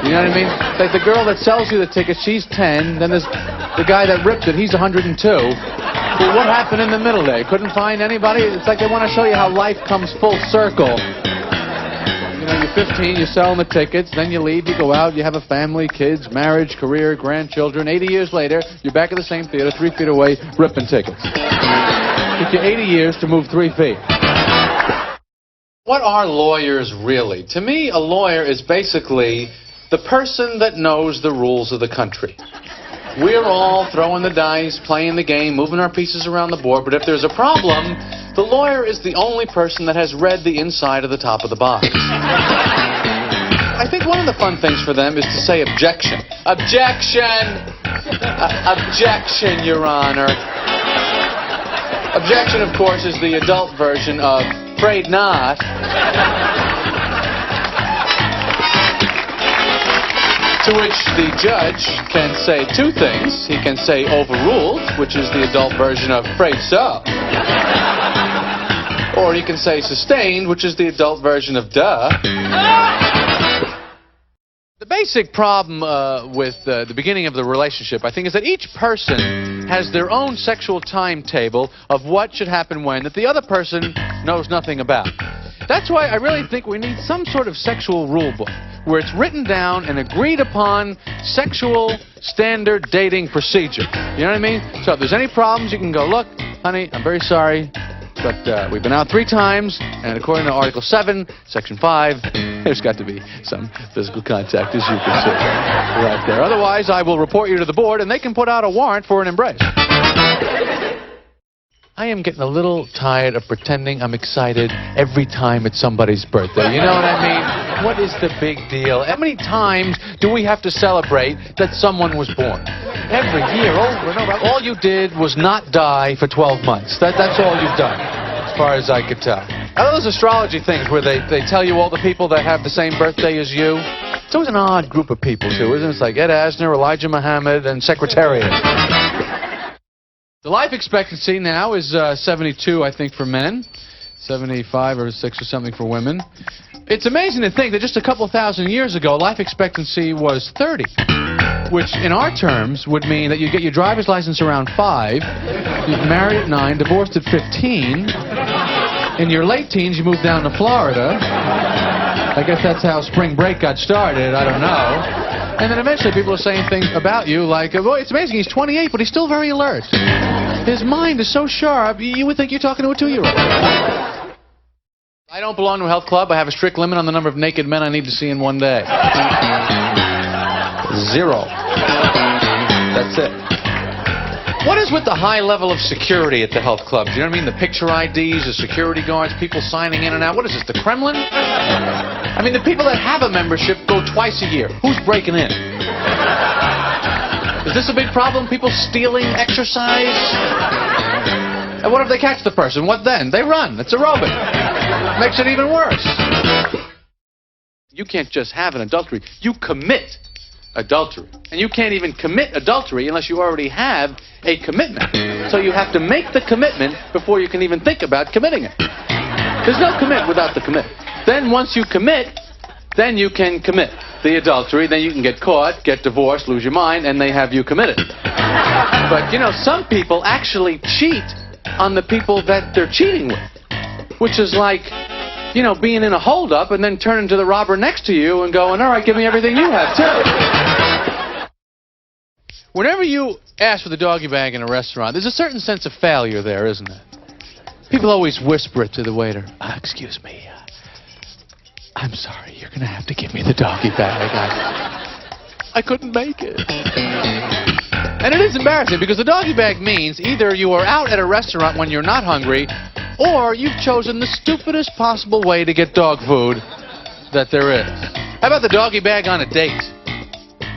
You know what I mean? Like the girl that sells you the ticket, she's 10. Then there's the guy that rips it, he's 102. Well, what happened in the middle there? Couldn't find anybody? It's like they want to show you how life comes full circle. You know, you're 15, you're selling the tickets, then you leave, you go out, you have a family, kids, marriage, career, grandchildren. 80 years later, you're back at the same theater, 3 feet away, ripping tickets. It took you 80 years to move 3 feet. What are lawyers really? To me, a lawyer is basically the person that knows the rules of the country. We're all throwing the dice, playing the game, moving our pieces around the board, but if there's a problem, the lawyer is the only person that has read the inside of the top of the box. I think one of the fun things for them is to say objection. Objection! Objection, Your Honor. Objection, of course, is the adult version of afraid not. To which the judge can say two things. He can say overruled, which is the adult version of afraid so. Or he can say sustained, which is the adult version of duh. The basic problem with the beginning of the relationship, I think, is that each person has their own sexual timetable of what should happen when that the other person knows nothing about. That's why I really think we need some sort of sexual rule book where it's written down and agreed upon sexual standard dating procedure. You know what I mean? So if there's any problems, you can go, look, honey, I'm very sorry, but we've been out 3 times, and according to Article 7, Section 5, there's got to be some physical contact, as you can see right there. Otherwise, I will report you to the board, and they can put out a warrant for an embrace. I am getting a little tired of pretending I'm excited every time it's somebody's birthday. You know what I mean? What is the big deal? How many times do we have to celebrate that someone was born? Every year, over and over. All you did was not die for 12 months. That's all you've done, as far as I could tell. Are those astrology things where they tell you all the people that have the same birthday as you? It's always an odd group of people, too, isn't it? It's like Ed Asner, Elijah Muhammad, and Secretariat. The life expectancy now is 72, I think, for men. 75 or 6 or something for women. It's amazing to think that just a couple thousand years ago, life expectancy was 30. Which, in our terms, would mean that you get your driver's license around 5, you get married at 9, divorced at 15. In your late teens, you move down to Florida. I guess that's how spring break got started. I don't know. And then eventually people are saying things about you like, boy, it's amazing, he's 28, but he's still very alert. His mind is so sharp, you would think you're talking to a 2-year-old. I don't belong to a health club. I have a strict limit on the number of naked men I need to see in one day. 0. That's it. What is with the high level of security at the health clubs? You know what I mean? The picture IDs, the security guards, people signing in and out. What is this, the Kremlin? I mean, the people that have a membership go twice a year. Who's breaking in? Is this a big problem? People stealing exercise? And what if they catch the person? What then? They run. It's aerobic. Makes it even worse. You can't just have an adultery. You commit adultery. And you can't even commit adultery unless you already have a commitment. So you have to make the commitment before you can even think about committing it. There's no commit without the commit. Then once you commit, then you can commit the adultery. Then you can get caught, get divorced, lose your mind, and they have you committed. But, you know, some people actually cheat on the people that they're cheating with. Which is like, you know, being in a holdup and then turning to the robber next to you and going, all right, give me everything you have, too. Whenever you ask for the doggy bag in a restaurant, there's a certain sense of failure there, isn't it? People always whisper it to the waiter. Excuse me, I'm sorry, you're going to have to give me the doggy bag. I couldn't make it. And it is embarrassing because the doggy bag means either you are out at a restaurant when you're not hungry, or you've chosen the stupidest possible way to get dog food that there is. How about the doggy bag on a date?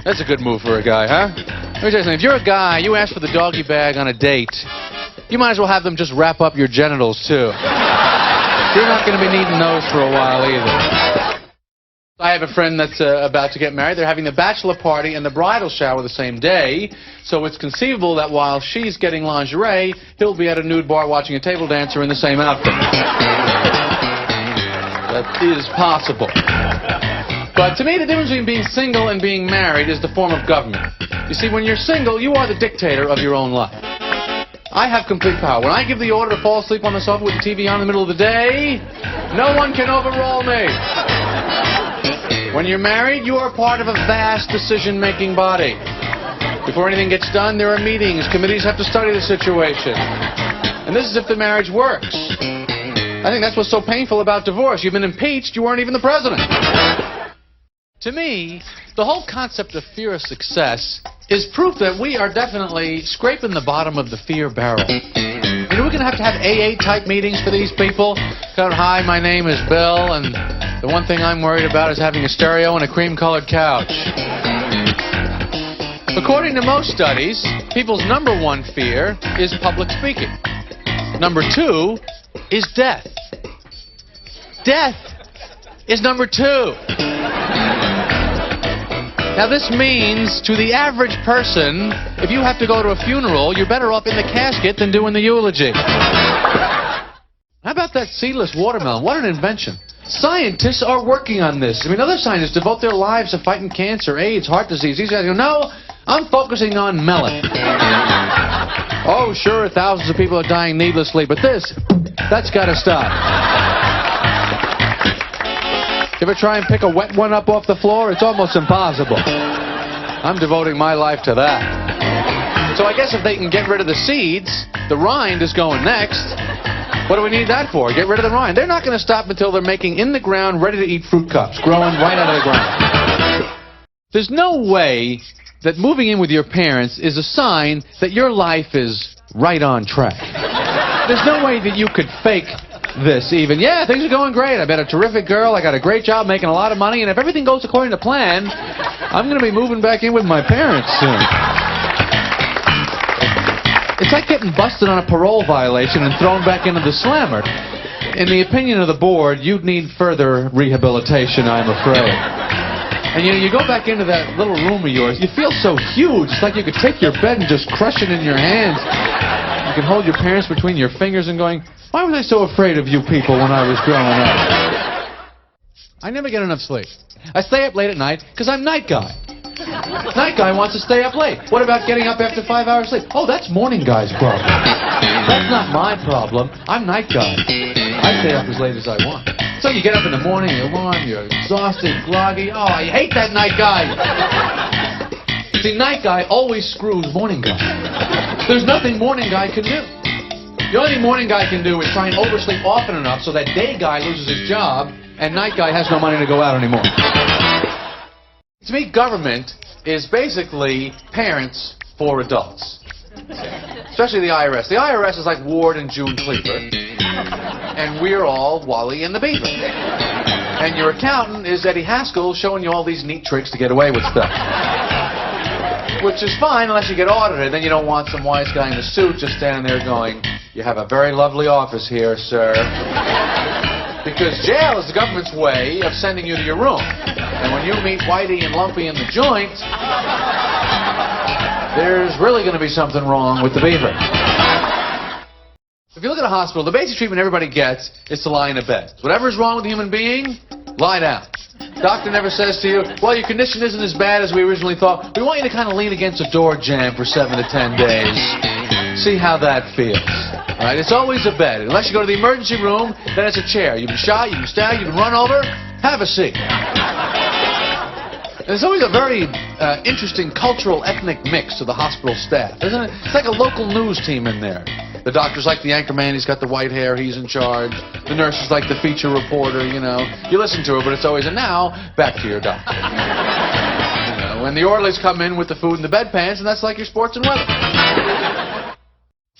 That's a good move for a guy, huh? Let me tell you something. If you're a guy, you ask for the doggy bag on a date, you might as well have them just wrap up your genitals, too. You're not going to be needing those for a while, either. I have a friend that's about to get married. They're having the bachelor party and the bridal shower the same day. So it's conceivable that while she's getting lingerie, he'll be at a nude bar watching a table dancer in the same outfit. That is possible. But to me, the difference between being single and being married is the form of government. You see, when you're single, you are the dictator of your own life. I have complete power. When I give the order to fall asleep on the sofa with the TV on in the middle of the day, no one can overrule me. When you're married, you are part of a vast decision-making body. Before anything gets done, there are meetings. Committees have to study the situation. And this is if the marriage works. I think that's what's so painful about divorce. You've been impeached, you weren't even the president. To me, the whole concept of fear of success is proof that we are definitely scraping the bottom of the fear barrel. You know, we're going to have AA-type meetings for these people. Going, hi, my name is Bill, and the one thing I'm worried about is having a stereo and a cream-colored couch. According to most studies, people's number one fear is public speaking. Number two is death. Death is number two. Now, this means to the average person, if you have to go to a funeral, you're better off in the casket than doing the eulogy. How about that seedless watermelon? What an invention. Scientists are working on this. I mean, other scientists devote their lives to fighting cancer, AIDS, heart disease. These guys go, no, I'm focusing on melon. Oh, sure, thousands of people are dying needlessly, but that's got to stop. You ever try and pick a wet one up off the floor? It's almost impossible. I'm devoting my life to that. So I guess if they can get rid of the seeds, the rind is going next. What do we need that for? Get rid of the rind. They're not going to stop until they're making in the ground, ready-to-eat fruit cups, growing right out of the ground. There's no way that moving in with your parents is a sign that your life is right on track. There's no way that you could fake this even. Yeah, things are going great. I met a terrific girl. I got a great job making a lot of money. And if everything goes according to plan, I'm going to be moving back in with my parents soon. It's like getting busted on a parole violation and thrown back into the slammer. In the opinion of the board, you'd need further rehabilitation, I'm afraid. And you go back into that little room of yours, you feel so huge. It's like you could take your bed and just crush it in your hands. You can hold your parents between your fingers and going, why was I so afraid of you people when I was growing up? I never get enough sleep. I stay up late at night because I'm night guy. Night guy wants to stay up late. What about getting up after 5 hours sleep? Oh, that's morning guy's problem. That's not my problem. I'm night guy. I stay up as late as I want. So you get up in the morning, you're warm, you're exhausted, groggy. Oh, I hate that night guy. See, night guy always screws morning guy. There's nothing morning guy can do. The only thing morning guy can do is try and oversleep often enough so that day guy loses his job and night guy has no money to go out anymore. To me, government is basically parents for adults. Especially the IRS. The IRS is like Ward and June Cleaver. And we're all Wally and the Beaver. And your accountant is Eddie Haskell showing you all these neat tricks to get away with stuff. Which is fine unless you get audited. Then you don't want some wise guy in a suit just standing there going, you have a very lovely office here, sir. Because jail is the government's way of sending you to your room. And when you meet Whitey and Lumpy in the joint, there's really going to be something wrong with the beaver. If you look at a hospital, the basic treatment everybody gets is to lie in a bed. Whatever's wrong with a human being, lie down. Doctor never says to you, well, your condition isn't as bad as we originally thought. We want you to kind of lean against a door jamb for 7 to 10 days. See how that feels. Right? It's always a bed. Unless you go to the emergency room, then it's a chair. You've been shot, you've been stabbed, you've been run over. Have a seat. There's always a very interesting cultural, ethnic mix to the hospital staff, isn't it? It's like a local news team in there. The doctor's like the anchor man, he's got the white hair, he's in charge. The nurse is like the feature reporter, you know. You listen to her, but it's always, and now, back to your doctor. You know, and the orderlies come in with the food and the bedpans, and that's like your sports and weather.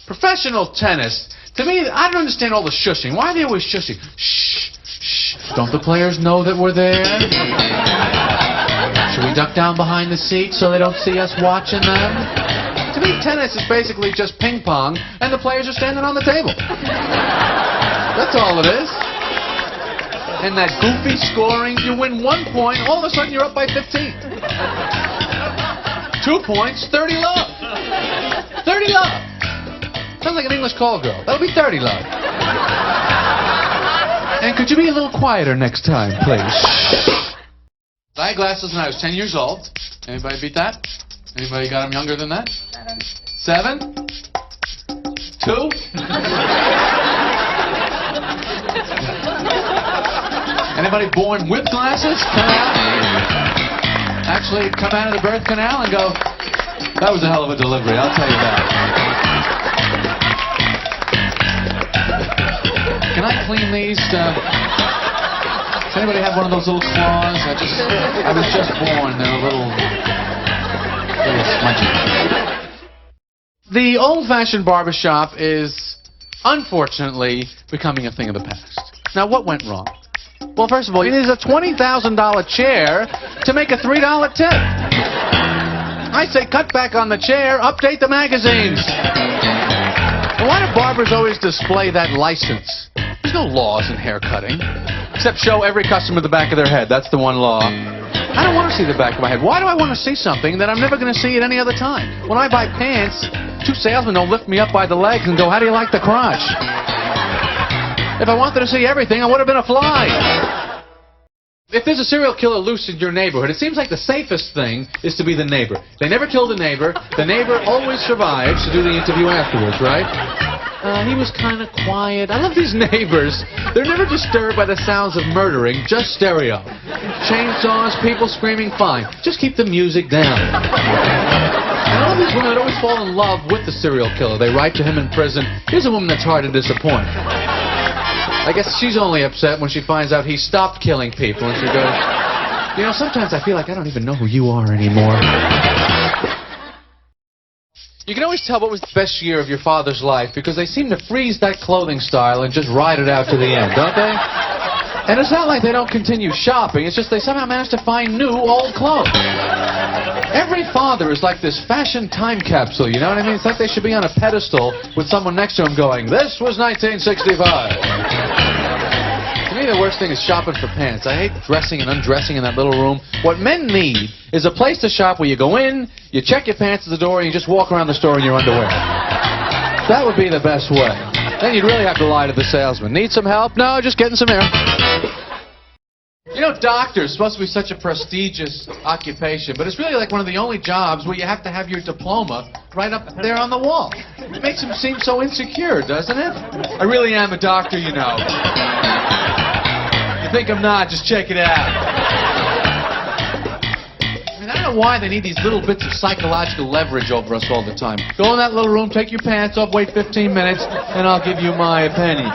Professional tennis. To me, I don't understand all the shushing. Why are they always shushing? Shh, shh. Don't the players know that we're there? Should we duck down behind the seat so they don't see us watching them? To me, tennis is basically just ping pong, and the players are standing on the table. That's all it is. And that goofy scoring, you win 1 point, all of a sudden you're up by 15. 2 points, 30 love. 30 love. Sounds like an English call girl. That'll be 30 love. And could you be a little quieter next time, please? I had glasses when I was 10 years old. Anybody beat that? Anybody got them younger than that? 7? 2? Anybody born with glasses? Actually come out of the birth canal and go, that was a hell of a delivery, I'll tell you that. Can I clean these? Does anybody have one of those little claws? I was just born. They're a little smudgy. The old-fashioned barbershop is, unfortunately, becoming a thing of the past. Now, what went wrong? Well, first of all, it is a $20,000 chair to make a $3 tip. I say cut back on the chair, update the magazines. Well, why do barbers always display that license? There's no laws in hair cutting, except show every customer the back of their head. That's the one law. I don't want to see the back of my head. Why do I want to see something that I'm never going to see at any other time? When I buy pants, 2 salesmen don't lift me up by the legs and go, how do you like the crotch? If I wanted to see everything, I would have been a fly. If there's a serial killer loose in your neighborhood, it seems like the safest thing is to be the neighbor. They never kill the neighbor. The neighbor always survives to do the interview afterwards, right? He was kind of quiet. I love these neighbors. They're never disturbed by the sounds of murdering, just stereo. Chainsaws, people screaming, fine. Just keep the music down. And all these women would always fall in love with the serial killer. They write to him in prison. Here's a woman that's hard to disappoint. I guess she's only upset when she finds out he stopped killing people. And she goes, you know, sometimes I feel like I don't even know who you are anymore. You can always tell what was the best year of your father's life because they seem to freeze that clothing style and just ride it out to the end, don't they? And it's not like they don't continue shopping. It's just they somehow manage to find new old clothes. Every father is like this fashion time capsule, you know what I mean? It's like they should be on a pedestal with someone next to them going, this was 1965. To me, the worst thing is shopping for pants. I hate dressing and undressing in that little room. What men need is a place to shop where you go in, you check your pants at the door, and you just walk around the store in your underwear. That would be the best way. Then you'd really have to lie to the salesman. Need some help? No, just getting some air. You know, doctor's supposed to be such a prestigious occupation, but it's really like one of the only jobs where you have to have your diploma right up there on the wall. It makes him seem so insecure, doesn't it? I really am a doctor, you know. You think I'm not, just check it out. I mean, I don't know why they need these little bits of psychological leverage over us all the time. Go in that little room, take your pants off, wait 15 minutes, and I'll give you my penny.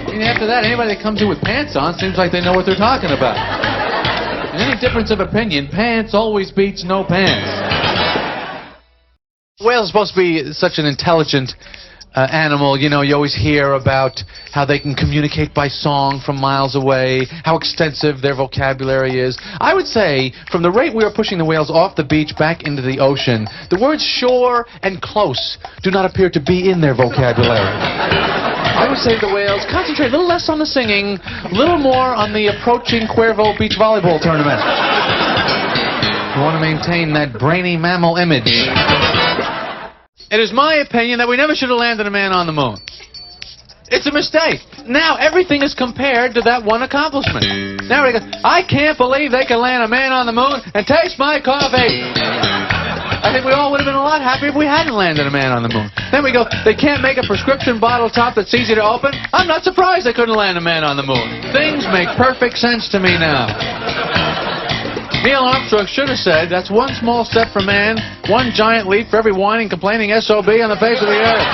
I mean, after that, anybody that comes in with pants on seems like they know what they're talking about. In any difference of opinion, pants always beats no pants. Whales are supposed to be such an intelligent animal. You know, you always hear about how they can communicate by song from miles away, how extensive their vocabulary is. I would say, from the rate we are pushing the whales off the beach back into the ocean, the words shore and close do not appear to be in their vocabulary. I would say to the whales, concentrate a little less on the singing, a little more on the approaching Cuervo beach volleyball tournament. You want to maintain that brainy mammal image. It is my opinion that we never should have landed a man on the moon. It's a mistake. Now everything is compared to that one accomplishment. Now we go, I can't believe they can land a man on the moon and taste my coffee. I think we all would have been a lot happier if we hadn't landed a man on the moon. Then we go, they can't make a prescription bottle top that's easy to open. I'm not surprised they couldn't land a man on the moon. Things make perfect sense to me now. Neil Armstrong should have said, that's one small step for man, one giant leap for every whining, complaining SOB on the face of the earth.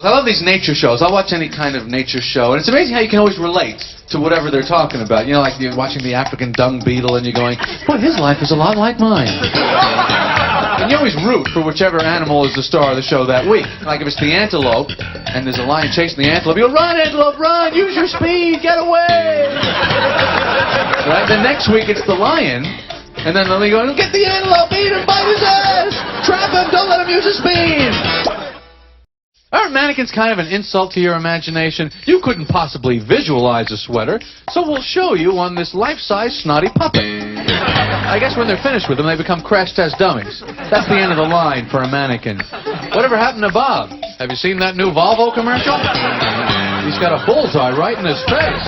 I love these nature shows. I'll watch any kind of nature show, and it's amazing how you can always relate to whatever they're talking about. You know, like you're watching the African dung beetle, and you're going, boy, his life is a lot like mine. And you always root for whichever animal is the star of the show that week. Like if it's the antelope, and there's a lion chasing the antelope, you go, run, antelope, run, use your speed, get away! Right? Then next week it's the lion, and then they go, get the antelope, eat him, bite his ass, trap him, don't let him use his speed! Aren't mannequins kind of an insult to your imagination? You couldn't possibly visualize a sweater, so we'll show you on this life-size snotty puppet. I guess when they're finished with them, they become crash test dummies. That's the end of the line for a mannequin. Whatever happened to Bob? Have you seen that new Volvo commercial? He's got a bullseye right in his face.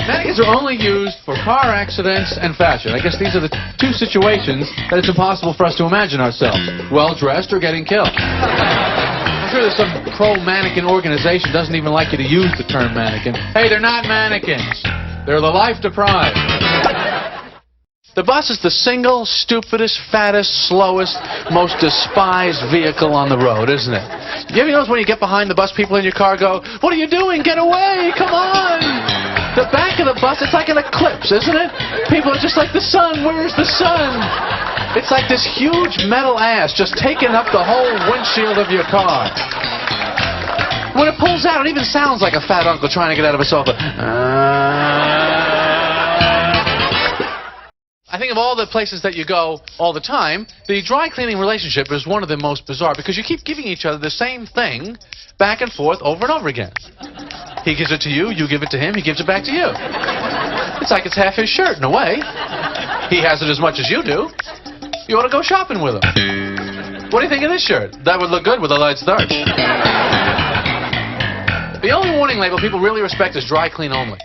Mannequins are only used for car accidents and fashion. I guess these are the two situations that it's impossible for us to imagine ourselves. Well-dressed or getting killed. I'm sure there's some pro-mannequin organization doesn't even like you to use the term mannequin. Hey, they're not mannequins. They're the life-deprived. The bus is the single, stupidest, fattest, slowest, most despised vehicle on the road, isn't it? You ever notice when you get behind the bus, people in your car go, what are you doing? Get away! Come on! The back of the bus, it's like an eclipse, isn't it? People are just like, the sun, where's the sun? It's like this huge metal ass just taking up the whole windshield of your car. When it pulls out, it even sounds like a fat uncle trying to get out of a sofa. I think of all the places that you go all the time, the dry cleaning relationship is one of the most bizarre because you keep giving each other the same thing back and forth over and over again. He gives it to you, you give it to him, he gives it back to you. It's like it's half his shirt in a way. He has it as much as you do. You ought to go shopping with him. What do you think of this shirt? That would look good with a light starch. The only warning label people really respect is dry clean only.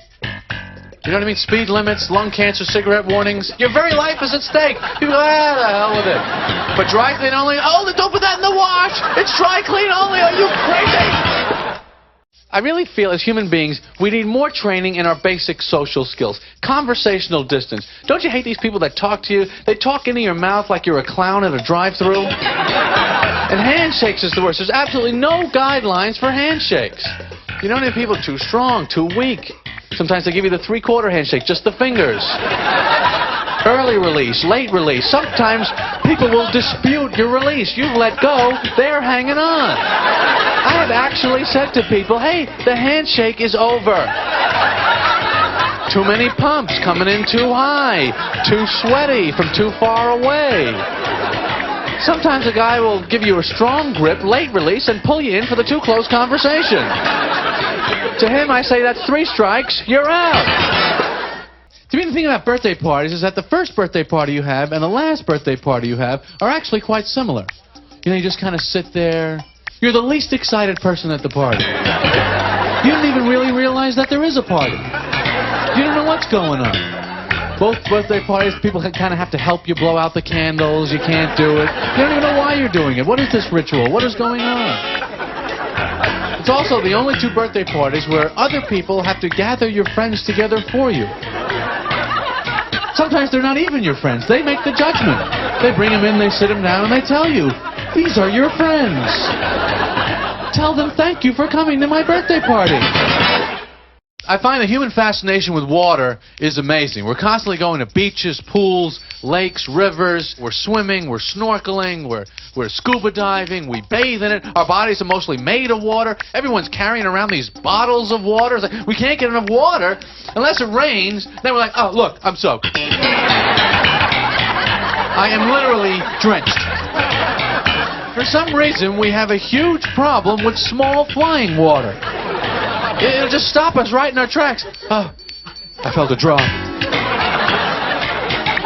You know what I mean? Speed limits, lung cancer, cigarette warnings. Your very life is at stake. People go, the hell with it. But dry clean only, oh, don't put that in the wash. It's dry clean only. Are you crazy? I really feel as human beings, we need more training in our basic social skills. Conversational distance. Don't you hate these people that talk to you? They talk into your mouth like you're a clown at a drive-thru. And handshakes is the worst. There's absolutely no guidelines for handshakes. You don't need people too strong, too weak. Sometimes they give you the three-quarter handshake, just the fingers. Early release, late release. Sometimes people will dispute your release. You've let go, they're hanging on. I have actually said to people, hey, the handshake is over. Too many pumps, coming in too high, too sweaty from too far away. Sometimes a guy will give you a strong grip, late release, and pull you in for the too close conversation. To him, I say, that's 3 strikes, you're out. To me, the thing about birthday parties is that the first birthday party you have and the last birthday party you have are actually quite similar. You know, you just kind of sit there. You're the least excited person at the party. You don't even really realize that there is a party. You don't know what's going on. Both birthday parties, people kind of have to help you blow out the candles. You can't do it. You don't even know why you're doing it. What is this ritual? What is going on? It's also the only 2 birthday parties where other people have to gather your friends together for you. Sometimes they're not even your friends. They make the judgment. They bring them in, they sit them down, and they tell you, these are your friends. Tell them thank you for coming to my birthday party. I find the human fascination with water is amazing. We're constantly going to beaches, pools, lakes, rivers. We're swimming, we're snorkeling, we're scuba diving, we bathe in it. Our bodies are mostly made of water. Everyone's carrying around these bottles of water. It's like, we can't get enough water unless it rains. Then we're like, oh, look, I'm soaked. I am literally drenched. For some reason, we have a huge problem with small flying water. It'll just stop us right in our tracks. Oh, I felt a drop.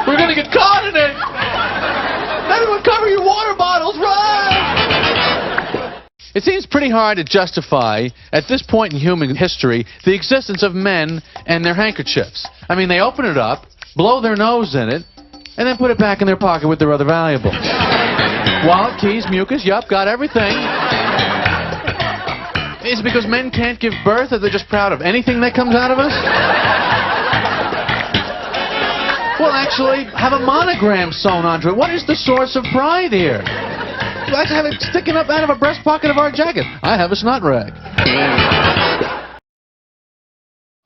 We're gonna get caught in it! Everyone cover your water bottles, run! It seems pretty hard to justify, at this point in human history, the existence of men and their handkerchiefs. I mean, they open it up, blow their nose in it, and then put it back in their pocket with their other valuables. Wallet, keys, mucus, yup, got everything. Is it because men can't give birth, or they're just proud of anything that comes out of us? Well, actually, have a monogram sewn onto it. What is the source of pride here? I have it sticking up out of a breast pocket of our jacket. I have a snot rag.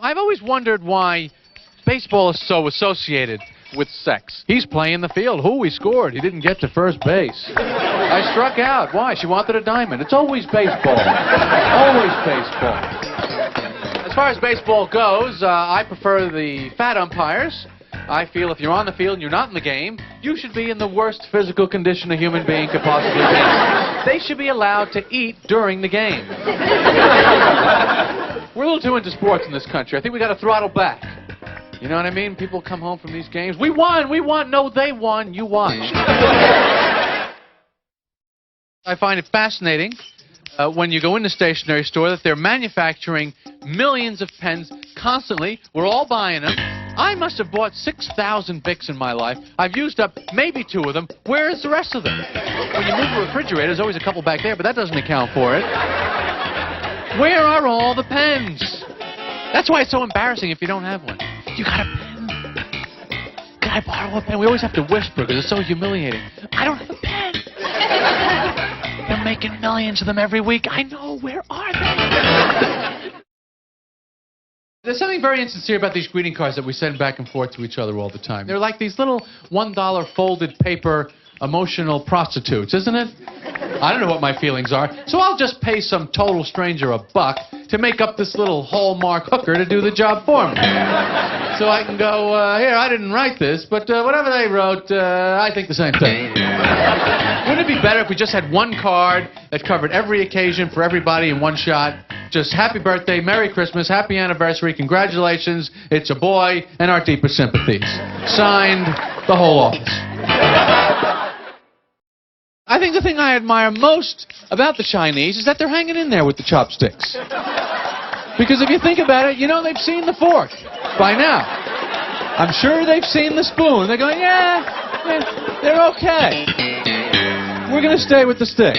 I've always wondered why baseball is so associated with sex. He's playing the field. Who he scored? He didn't get to first base. I struck out. Why? She wanted a diamond. It's always baseball. Always baseball. As far as baseball goes, I prefer the fat umpires. I feel if you're on the field and you're not in the game, you should be in the worst physical condition a human being could possibly be. They should be allowed to eat during the game. We're a little too into sports in this country. I think we got to throttle back. You know what I mean? People come home from these games. We won! We won! No, they won. You watched. I find it fascinating when you go in the stationery store that they're manufacturing millions of pens constantly. We're all buying them. I must have bought 6,000 Bics in my life. I've used up maybe 2 of them. Where's the rest of them? When you move the refrigerator, there's always a couple back there, but that doesn't account for it. Where are all the pens? That's why it's so embarrassing if you don't have one. You got a pen? Can I borrow a pen? We always have to whisper because it's so humiliating. I don't have a pen. They're making millions of them every week. I know. Where are they? There's something very insincere about these greeting cards that we send back and forth to each other all the time. They're like these little $1 folded paper emotional prostitutes, isn't it? I don't know what my feelings are, so I'll just pay some total stranger $1 to make up this little Hallmark hooker to do the job for me. So I can go, here, I didn't write this, but whatever they wrote, I think the same thing. Wouldn't it be better if we just had one card that covered every occasion for everybody in one shot? Just happy birthday, Merry Christmas, happy anniversary, congratulations, it's a boy, and our deepest sympathies. Signed, the whole office. I think the thing I admire most about the Chinese is that they're hanging in there with the chopsticks. Because if you think about it, you know they've seen the fork by now. I'm sure they've seen the spoon. They're going, yeah, they're okay. We're going to stay with the sticks.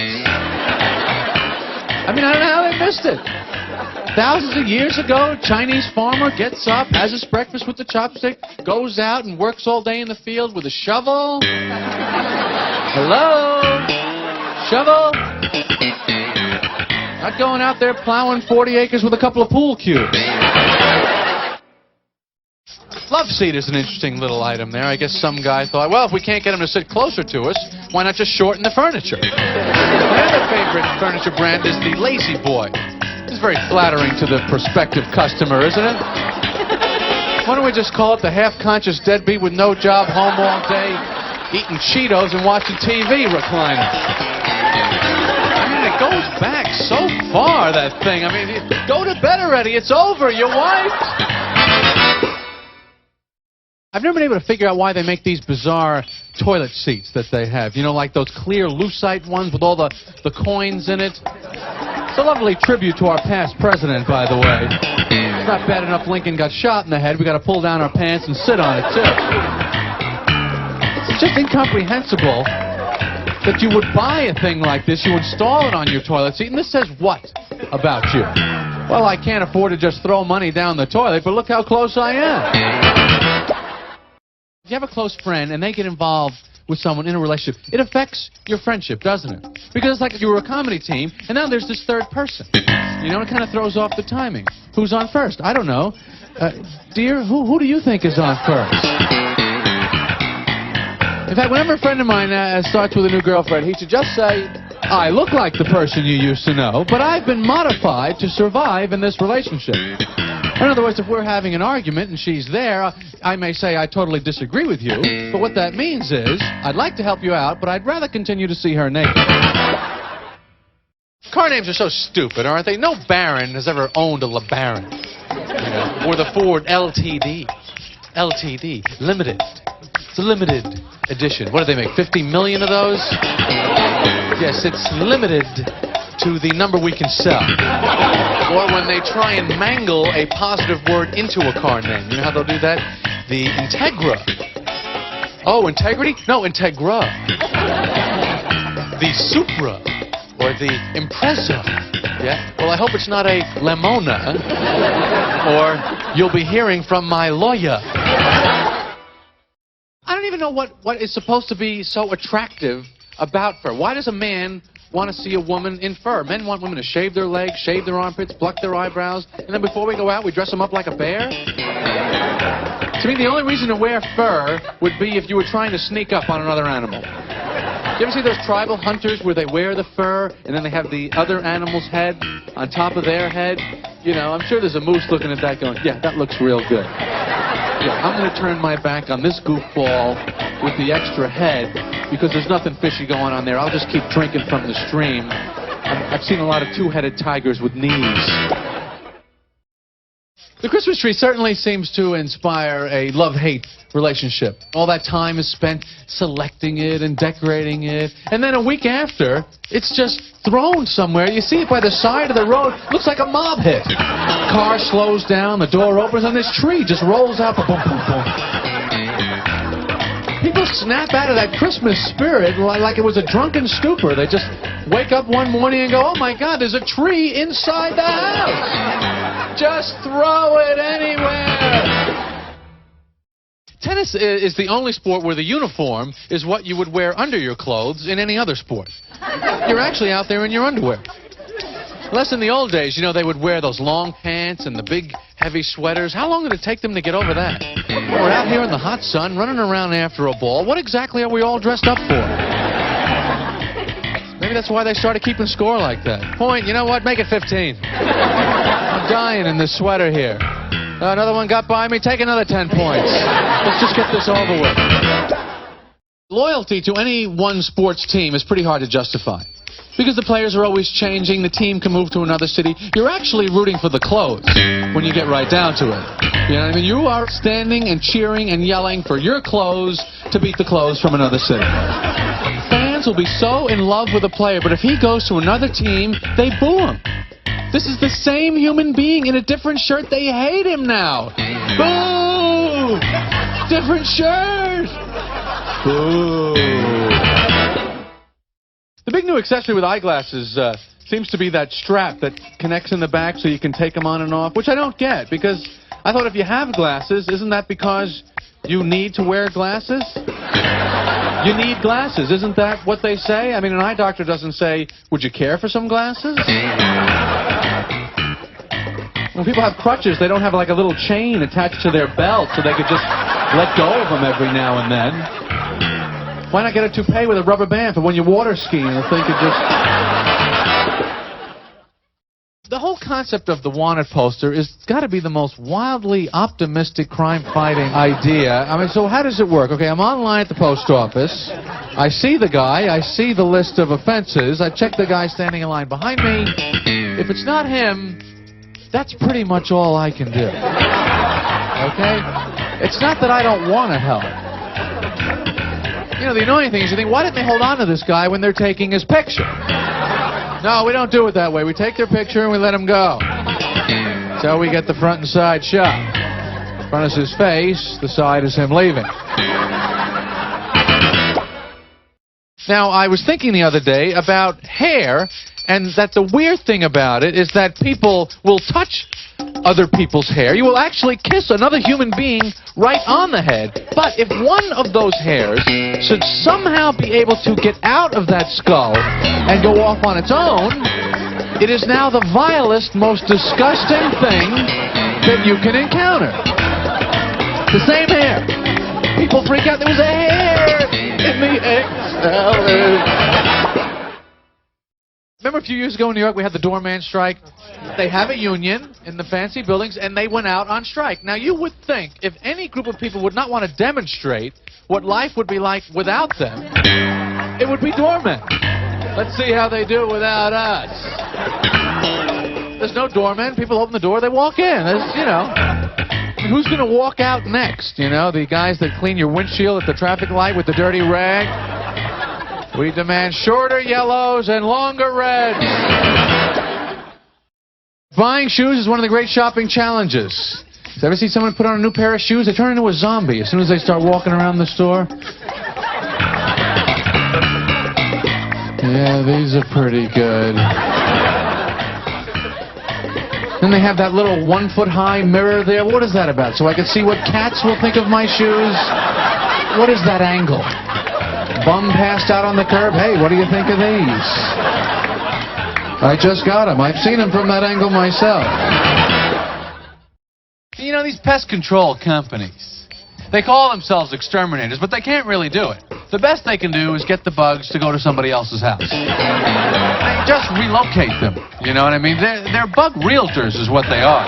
I mean, I don't know how they missed it. Thousands of years ago, a Chinese farmer gets up, has his breakfast with the chopstick, goes out and works all day in the field with a shovel. Hello? Shovel? Not going out there plowing 40 acres with a couple of pool cues. Love seat is an interesting little item there. I guess some guy thought, well, if we can't get him to sit closer to us, why not just shorten the furniture? My other favorite furniture brand is the Lazy Boy. It's very flattering to the prospective customer, isn't it? Why don't we just call it the half-conscious deadbeat with no job, home all day, eating Cheetos and watching TV recliner? I mean, it goes back so far, that thing. I mean, go to bed already. It's over. You're wiped. I've never been able to figure out why they make these bizarre toilet seats that they have. You know, like those clear lucite ones with all the coins in it. It's a lovely tribute to our past president, by the way. It's not bad enough Lincoln got shot in the head. We got to pull down our pants and sit on it, too. It's just incomprehensible that you would buy a thing like this, you install it on your toilet seat, and this says what about you? Well, I can't afford to just throw money down the toilet, but look how close I am. If you have a close friend and they get involved with someone in a relationship, it affects your friendship, doesn't it? Because it's like if you were a comedy team, and now there's this third person. You know, it kind of throws off the timing. Who's on first? I don't know. Dear, who do you think is on first? In fact, whenever a friend of mine starts with a new girlfriend, he should just say, I look like the person you used to know, but I've been modified to survive in this relationship. In other words, if we're having an argument and she's there, I may say I totally disagree with you, but what that means is, I'd like to help you out, but I'd rather continue to see her naked. Car names are so stupid, aren't they? No Baron has ever owned a LeBaron. You know, or the Ford LTD. LTD. Limited. It's a limited edition. What do they make, 50 million of those? Yes, it's limited to the number we can sell. Or when they try and mangle a positive word into a car name. You know how they'll do that? The Integra. Oh, integrity? No, Integra. The Supra. Or the Impreza. Yeah? Well, I hope it's not a Lemona. Or you'll be hearing from my lawyer. I don't even know what is supposed to be so attractive about fur. Why does a man want to see a woman in fur? Men want women to shave their legs, shave their armpits, pluck their eyebrows, and then before we go out, we dress them up like a bear? To me, the only reason to wear fur would be if you were trying to sneak up on another animal. You ever see those tribal hunters where they wear the fur and then they have the other animal's head on top of their head? You know, I'm sure there's a moose looking at that going, yeah, that looks real good. Yeah, I'm going to turn my back on this goofball with the extra head because there's nothing fishy going on there. I'll just keep drinking from the stream. I've seen a lot of two-headed tigers with knees. The Christmas tree certainly seems to inspire a love-hate relationship. All that time is spent selecting it and decorating it. And then a week after, it's just thrown somewhere. You see it by the side of the road. Looks like a mob hit. Car slows down, the door opens, and this tree just rolls out. Boom, boom, boom. People snap out of that Christmas spirit like it was a drunken stupor. They just wake up one morning and go, oh my God, there's a tree inside the house. Just throw it anywhere. Tennis is the only sport where the uniform is what you would wear under your clothes in any other sport. You're actually out there in your underwear. Unless in the old days, you know, they would wear those long pants and the big, heavy sweaters. How long did it take them to get over that? We're out here in the hot sun, running around after a ball. What exactly are we all dressed up for? Maybe that's why they started keeping score like that. Point, you know what? Make it 15. I'm dying in this sweater here. Another one got by me. Take another 10 points. Let's just get this over with. Loyalty to any one sports team is pretty hard to justify. Because the players are always changing, the team can move to another city. You're actually rooting for the clothes when you get right down to it. You know what I mean? You are standing and cheering and yelling for your clothes to beat the clothes from another city. Fans will be so in love with a player, but if he goes to another team, they boo him. This is the same human being in a different shirt. They hate him now. Boo! Different shirt! Boo! The big new accessory with eyeglasses seems to be that strap that connects in the back so you can take them on and off, which I don't get, because I thought if you have glasses, isn't that because you need to wear glasses? You need glasses. Isn't that what they say? I mean, an eye doctor doesn't say, would you care for some glasses? When people have crutches, they don't have like a little chain attached to their belt so they could just let go of them every now and then. Why not get a toupee with a rubber band for when you water skiing? I think it just... The whole concept of the wanted poster is got to be the most wildly optimistic crime-fighting idea. I mean, so how does it work? Okay, I'm online at the post office. I see the guy. I see the list of offenses. I check the guy standing in line behind me. If it's not him, that's pretty much all I can do. Okay? It's not that I don't want to help. You know, the annoying thing is you think, why didn't they hold on to this guy when they're taking his picture? No, we don't do it that way. We take their picture and we let them go. So we get the front and side shot. Front is his face, the side is him leaving. Now, I was thinking the other day about hair, and that the weird thing about it is that people will touch other people's hair. You will actually kiss another human being right on the head. But if one of those hairs should somehow be able to get out of that skull and go off on its own, it is now the vilest, most disgusting thing that you can encounter. The same hair. People freak out. There was a hair in the XLS. Remember a few years ago in New York, we had the doorman strike? They have a union in the fancy buildings, and they went out on strike. Now, you would think if any group of people would not want to demonstrate what life would be like without them, it would be doormen. Let's see how they do without us. There's no doorman. People open the door, they walk in. There's, you know. Who's going to walk out next? You know, the guys that clean your windshield at the traffic light with the dirty rag? We demand shorter yellows and longer reds. Buying shoes is one of the great shopping challenges. You ever see someone put on a new pair of shoes? They turn into a zombie as soon as they start walking around the store. Yeah, these are pretty good. Then they have that little 1-foot-high mirror there. What is that about? So I can see what cats will think of my shoes? What is that angle? Bum passed out on the curb. Hey, what do you think of these? I just got them. I've seen them from that angle myself. You know, these pest control companies, they call themselves exterminators, but they can't really do it. The best they can do is get the bugs to go to somebody else's house. They just relocate them. You know what I mean? They're bug realtors is what they are.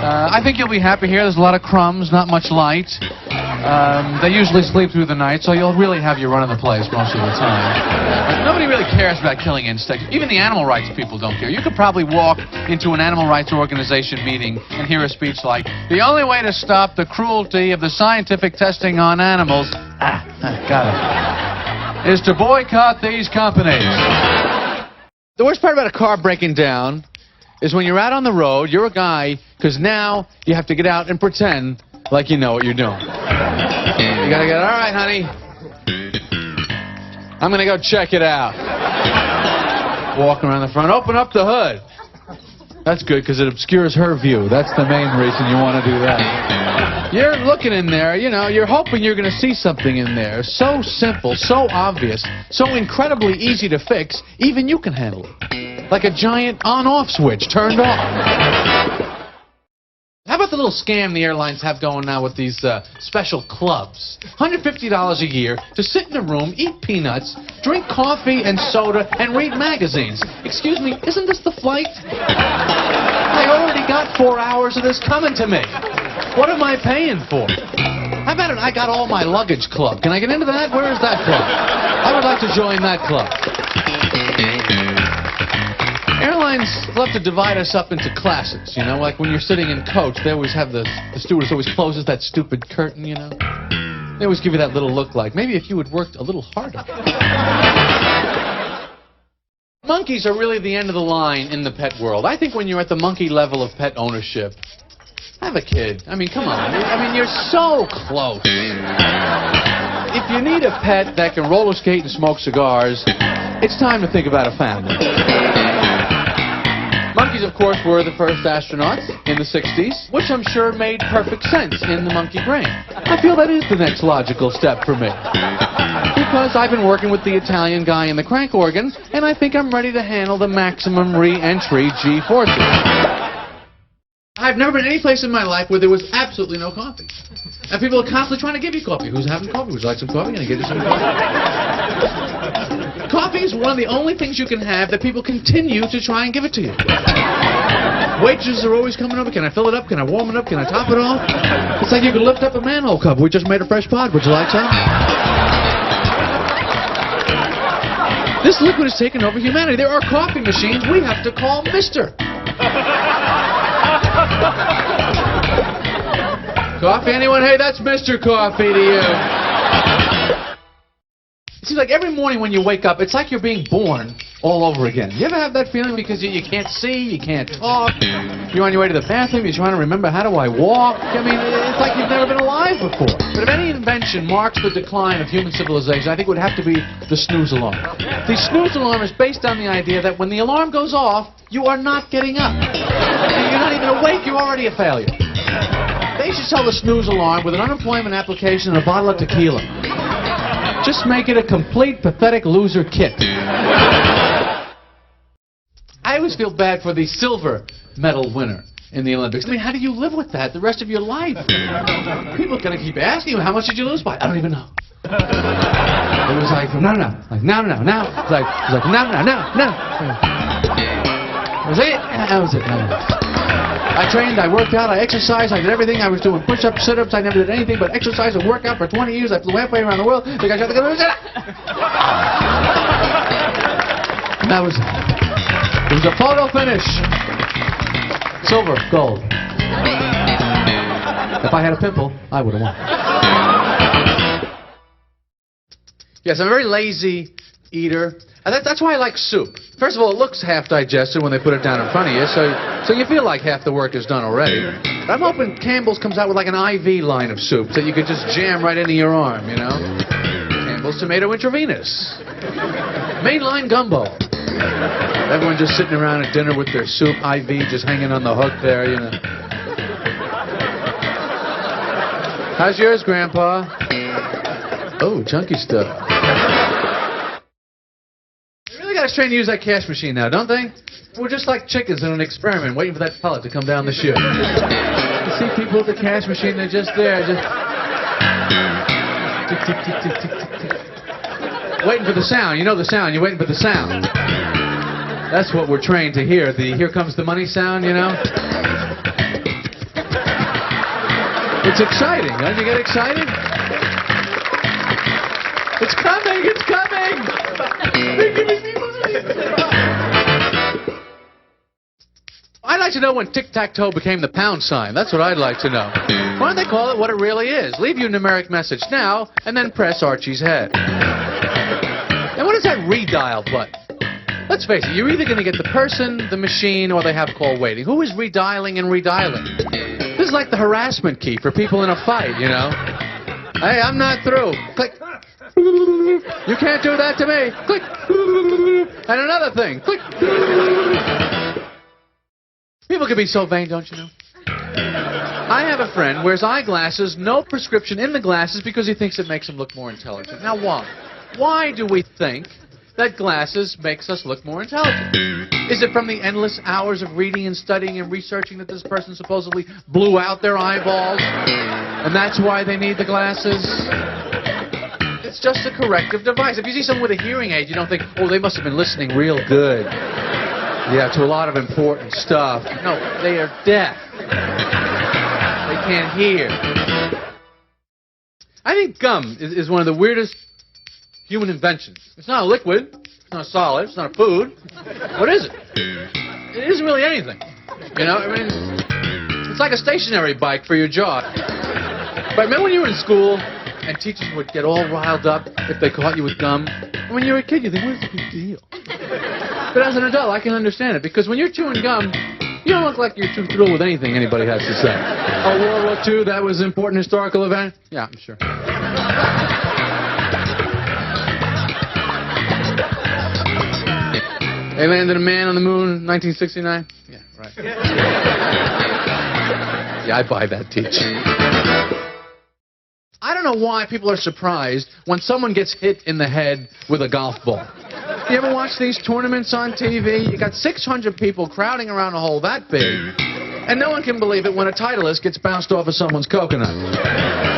I think you'll be happy here. There's a lot of crumbs, not much light. They usually sleep through the night, so you'll really have your run of the place most of the time. Nobody really cares about killing insects. Even the animal rights people don't care. You could probably walk into an animal rights organization meeting and hear a speech like, the only way to stop the cruelty of the scientific testing on animals, got it, is to boycott these companies. The worst part about a car breaking down is when you're out on the road, you're a guy, because now you have to get out and pretend like you know what you're doing. You gotta get, all right, honey, I'm gonna go check it out. Walk around the front, open up the hood. That's good, because it obscures her view. That's the main reason you want to do that. You're looking in there, you know, you're hoping you're gonna see something in there. So simple, so obvious, so incredibly easy to fix, even you can handle it. Like a giant on-off switch turned off. How about the little scam the airlines have going now with these special clubs? $150 a year to sit in a room, eat peanuts, drink coffee and soda, and read magazines. Excuse me, isn't this the flight? I already got 4 hours of this coming to me. What am I paying for? How about an I got all my luggage club? Can I get into that? Where is that club? I would like to join that club. Airlines love to divide us up into classes, you know, like when you're sitting in coach, they always have the stewardess always closes that stupid curtain, you know. They always give you that little look like, maybe if you had worked a little harder. Monkeys are really the end of the line in the pet world. I think when you're at the monkey level of pet ownership, have a kid. I mean, come on. I mean, you're so close. If you need a pet that can roller skate and smoke cigars, it's time to think about a family. Monkeys, of course, were the first astronauts in the 60s, which I'm sure made perfect sense in the monkey brain. I feel that is the next logical step for me. Because I've been working with the Italian guy in the crank organ, and I think I'm ready to handle the maximum re-entry G-forces. I've never been any place in my life where there was absolutely no coffee. And people are constantly trying to give you coffee. Who's having coffee? Would you like some coffee? Can I get you some coffee? Coffee is one of the only things you can have that people continue to try and give it to you. Waitresses are always coming over. Can I fill it up? Can I warm it up? Can I top it off? It's like you can lift up a manhole cover. We just made a fresh pod. Would you like some? This liquid has taken over humanity. There are coffee machines we have to call Mr. Coffee, anyone? Hey, that's Mr. Coffee to you. It seems like every morning when you wake up, it's like you're being born all over again. You ever have that feeling because you can't see, you can't talk, you're on your way to the bathroom, you're trying to remember how do I walk? I mean, it's like you've never been alive before. But if any invention marks the decline of human civilization, I think it would have to be the snooze alarm. The snooze alarm is based on the idea that when the alarm goes off, you are not getting up. You're not even awake, you're already a failure. They should sell the snooze alarm with an unemployment application and a bottle of tequila. Just make it a complete, pathetic loser kit. I always feel bad for the silver medal winner in the Olympics. I mean, how do you live with that the rest of your life? People are going to keep asking you, how much did you lose by? I don't even know. It was like, no. Like, no. It was like, no. Was it? That was it. No. I trained, I worked out, I exercised, I did everything. I was doing push-ups, sit-ups. I never did anything but exercise and work out for 20 years. I flew halfway around the world. And that was it. It was a photo finish. Silver, gold. If I had a pimple, I would have won. Yes, I'm a very lazy eater. And that's why I like soup. First of all, it looks half digested when they put it down in front of you, so you feel like half the work is done already. But I'm hoping Campbell's comes out with like an IV line of soup that you could just jam right into your arm, you know? Campbell's Tomato Intravenous. Mainline gumbo. Everyone just sitting around at dinner with their soup IV just hanging on the hook there, you know. How's yours, Grandpa? Oh, chunky stuff. They really got us trained to use that cash machine now, don't they? We're just like chickens in an experiment, waiting for that pellet to come down the chute. You see people at the cash machine, they're just there, just... Tick, tick, tick, tick, tick, tick, tick. Waiting for the sound. You know the sound. You're waiting for the sound. That's what we're trained to hear. The here comes the money sound, you know? It's exciting. Don't you get excited? It's coming! It's coming! They're giving me money! I'd like to know when tic-tac-toe became the pound sign. That's what I'd like to know. Why don't they call it what it really is? Leave your numeric message now, and then press Archie's head. And what is that redial button? Let's face it, you're either going to get the person, the machine, or they have call waiting. Who is redialing and redialing? This is like the harassment key for people in a fight, you know? Hey, I'm not through. Click. You can't do that to me. Click. And another thing. Click. People can be so vain, don't you know? I have a friend wears eyeglasses, no prescription in the glasses because he thinks it makes him look more intelligent. Now, why? Why do we think that glasses makes us look more intelligent? Is it from the endless hours of reading and studying and researching that this person supposedly blew out their eyeballs? And that's why they need the glasses? It's just a corrective device. If you see someone with a hearing aid, you don't think, oh, they must have been listening real good. Yeah, to a lot of important stuff. No, they are deaf. They can't hear. I think gum is one of the weirdest human inventions. It's not a liquid. It's not a solid. It's not a food. What is it? It isn't really anything. You know, I mean, it's like a stationary bike for your jaw. But remember when you were in school and teachers would get all riled up if they caught you with gum? And when you were a kid, you think, what is the big deal? But as an adult, I can understand it, because when you're chewing gum, you don't look like you're too thrilled with anything anybody has to say. Oh, World War II, that was an important historical event? Yeah, I'm sure. They landed a man on the moon in 1969? Yeah, right. Yeah, I buy that teaching. I don't know why people are surprised when someone gets hit in the head with a golf ball. You ever watch these tournaments on TV? You got 600 people crowding around a hole that big, and no one can believe it when a Titleist gets bounced off of someone's coconut.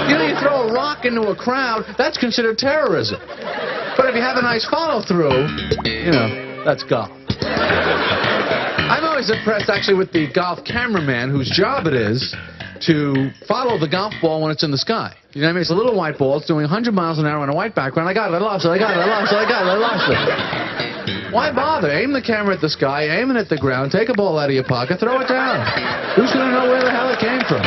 You know, you throw a rock into a crowd, that's considered terrorism. But if you have a nice follow-through, you know, that's golf. I'm always impressed, actually, with the golf cameraman whose job it is to follow the golf ball when it's in the sky. You know what I mean? It's a little white ball. It's doing 100 miles an hour on a white background. I got it. I lost it. I got it. I lost it. I got it. I lost it. Why bother? Aim the camera at the sky, aim it at the ground, take a ball out of your pocket, throw it down. Who's going to know where the hell it came from?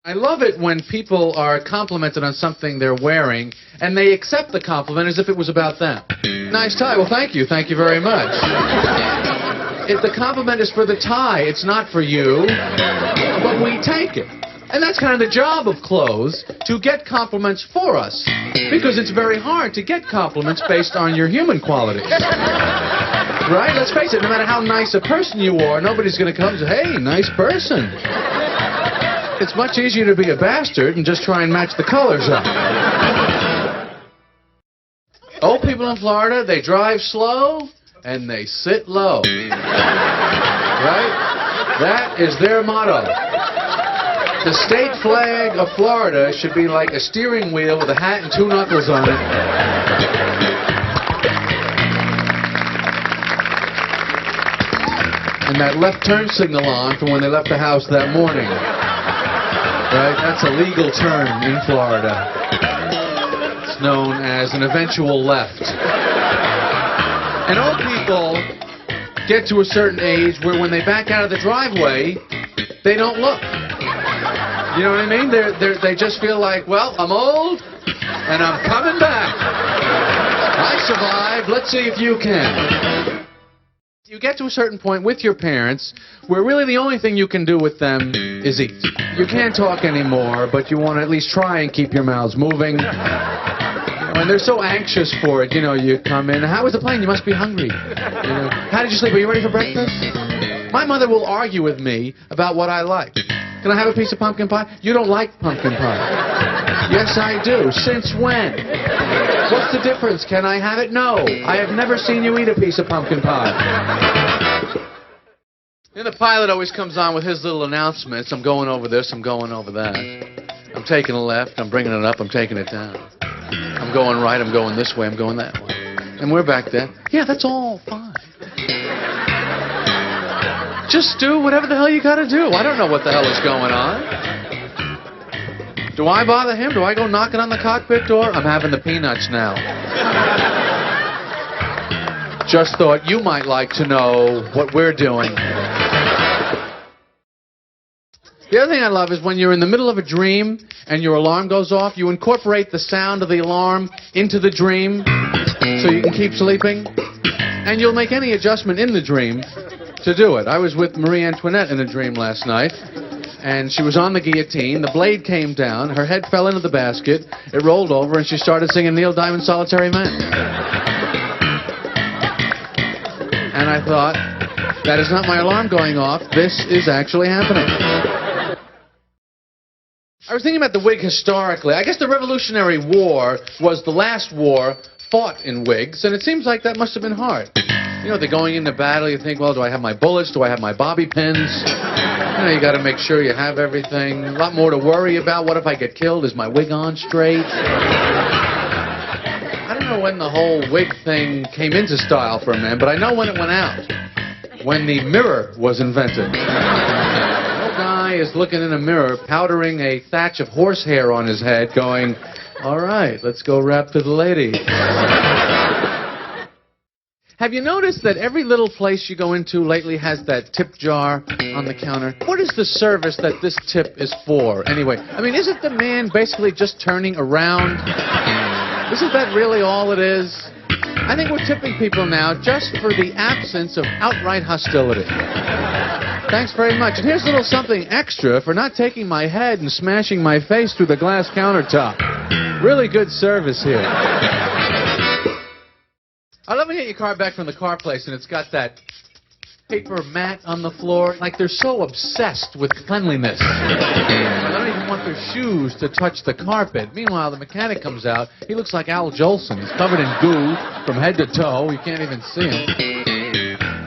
I love it when people are complimented on something they're wearing, and they accept the compliment as if it was about them. Nice tie. Well, thank you. Thank you very much. If the compliment is for the tie, it's not for you, but we take it. And that's kind of the job of clothes, to get compliments for us. Because it's very hard to get compliments based on your human qualities. Right? Let's face it, no matter how nice a person you are, nobody's going to come and say, hey, nice person. It's much easier to be a bastard and just try and match the colors up. Old people in Florida, they drive slow and they sit low. Right? That is their motto. The state flag of Florida should be like a steering wheel with a hat and two knuckles on it. And that left turn signal on from when they left the house that morning. Right? That's a legal term in Florida. It's known as an eventual left. And old people get to a certain age where when they back out of the driveway, they don't look. You know what I mean? They just feel like, well, I'm old, and I'm coming back. I survived. Let's see if you can. You get to a certain point with your parents where really the only thing you can do with them is eat. You can't talk anymore, but you want to at least try and keep your mouths moving. And they're so anxious for it. You know, you come in, how was the plane? You must be hungry. You know, how did you sleep? Are you ready for breakfast? My mother will argue with me about what I like. Can I have a piece of pumpkin pie? You don't like pumpkin pie. Yes, I do. Since when? What's the difference? Can I have it? No. I have never seen you eat a piece of pumpkin pie. And the pilot always comes on with his little announcements. I'm going over this, I'm going over that. I'm taking a left, I'm bringing it up, I'm taking it down. I'm going right, I'm going this way, I'm going that way. And we're back there. Yeah, that's all fine. Just do whatever the hell you gotta do. I don't know what the hell is going on. Do I bother him? Do I go knocking on the cockpit door? I'm having the peanuts now. Just thought you might like to know what we're doing. The other thing I love is when you're in the middle of a dream and your alarm goes off, you incorporate the sound of the alarm into the dream so you can keep sleeping. And you'll make any adjustment in the dream to do it. I was with Marie Antoinette in a dream last night, and she was on the guillotine. The blade came down, her head fell into the basket, it rolled over, and she started singing Neil Diamond's Solitary Man. And I thought, that is not my alarm going off, this is actually happening. I was thinking about the wig historically. I guess the Revolutionary War was the last war fought in wigs, and it seems like that must have been hard. You know, they're going into battle, you think, well, do I have my bullets? Do I have my bobby pins? You know, you got to make sure you have everything. A lot more to worry about. What if I get killed? Is my wig on straight? I don't know when the whole wig thing came into style for men, but I know when it went out. When the mirror was invented. The guy is looking in a mirror, powdering a thatch of horsehair on his head, going, all right, let's go rap to the lady. Have you noticed that every little place you go into lately has that tip jar on the counter? What is the service that this tip is for, anyway? I mean, isn't the man basically just turning around? Isn't that really all it is? I think we're tipping people now just for the absence of outright hostility. Thanks very much. And here's a little something extra for not taking my head and smashing my face through the glass countertop. Really good service here. I love when you get your car back from the car place and it's got that paper mat on the floor. Like they're so obsessed with cleanliness. I don't even want their shoes to touch the carpet. Meanwhile, the mechanic comes out. He looks like Al Jolson. He's covered in goo from head to toe. You can't even see him.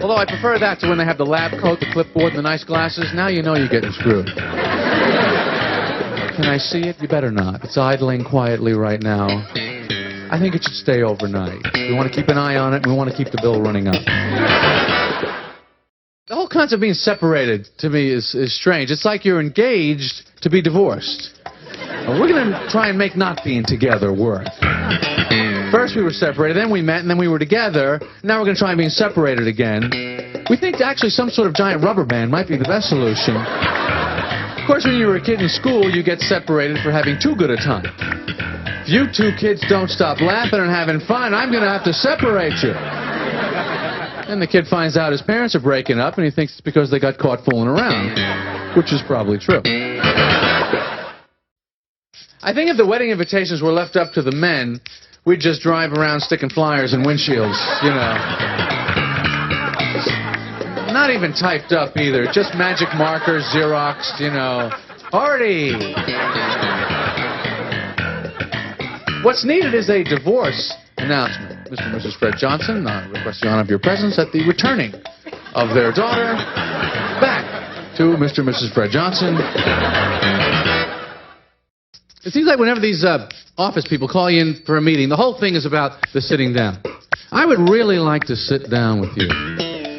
Although I prefer that to when they have the lab coat, the clipboard, and the nice glasses. Now you know you're getting screwed. Can I see it? You better not. It's idling quietly right now. I think it should stay overnight. We want to keep an eye on it, and we want to keep the bill running up. The whole concept of being separated, to me, is strange. It's like you're engaged to be divorced. We're going to try and make not being together work. First we were separated, then we met, and then we were together. Now we're going to try and be separated again. We think actually some sort of giant rubber band might be the best solution. Of course, when you were a kid in school, you get separated for having too good a time. If you two kids don't stop laughing and having fun, I'm going to have to separate you. Then the kid finds out his parents are breaking up, and he thinks it's because they got caught fooling around, which is probably true. I think if the wedding invitations were left up to the men, we'd just drive around sticking flyers in windshields, you know. Not even typed up either, just magic markers, Xeroxed, you know. Party! What's needed is a divorce announcement. Mr. and Mrs. Fred Johnson request the honor of your presence at the returning of their daughter back to Mr. and Mrs. Fred Johnson. It seems like whenever these office people call you in for a meeting, the whole thing is about the sitting down. I would really like to sit down with you.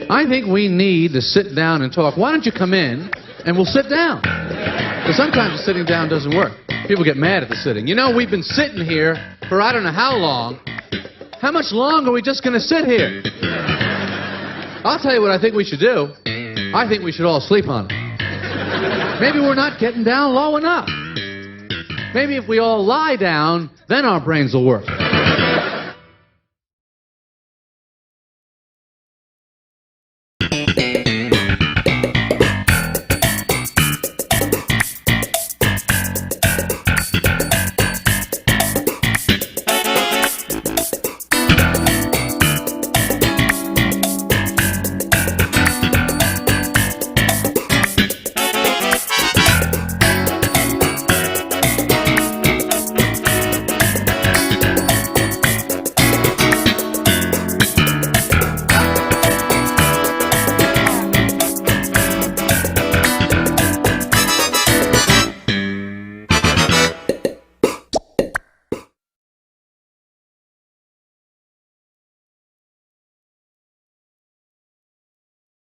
I think we need to sit down and talk. Why don't you come in and we'll sit down? Because sometimes the sitting down doesn't work. People get mad at the sitting. You know, we've been sitting here for I don't know how long. How much longer are we just going to sit here? I'll tell you what I think we should do. I think we should all sleep on it. Maybe we're not getting down low enough. Maybe if we all lie down, then our brains will work.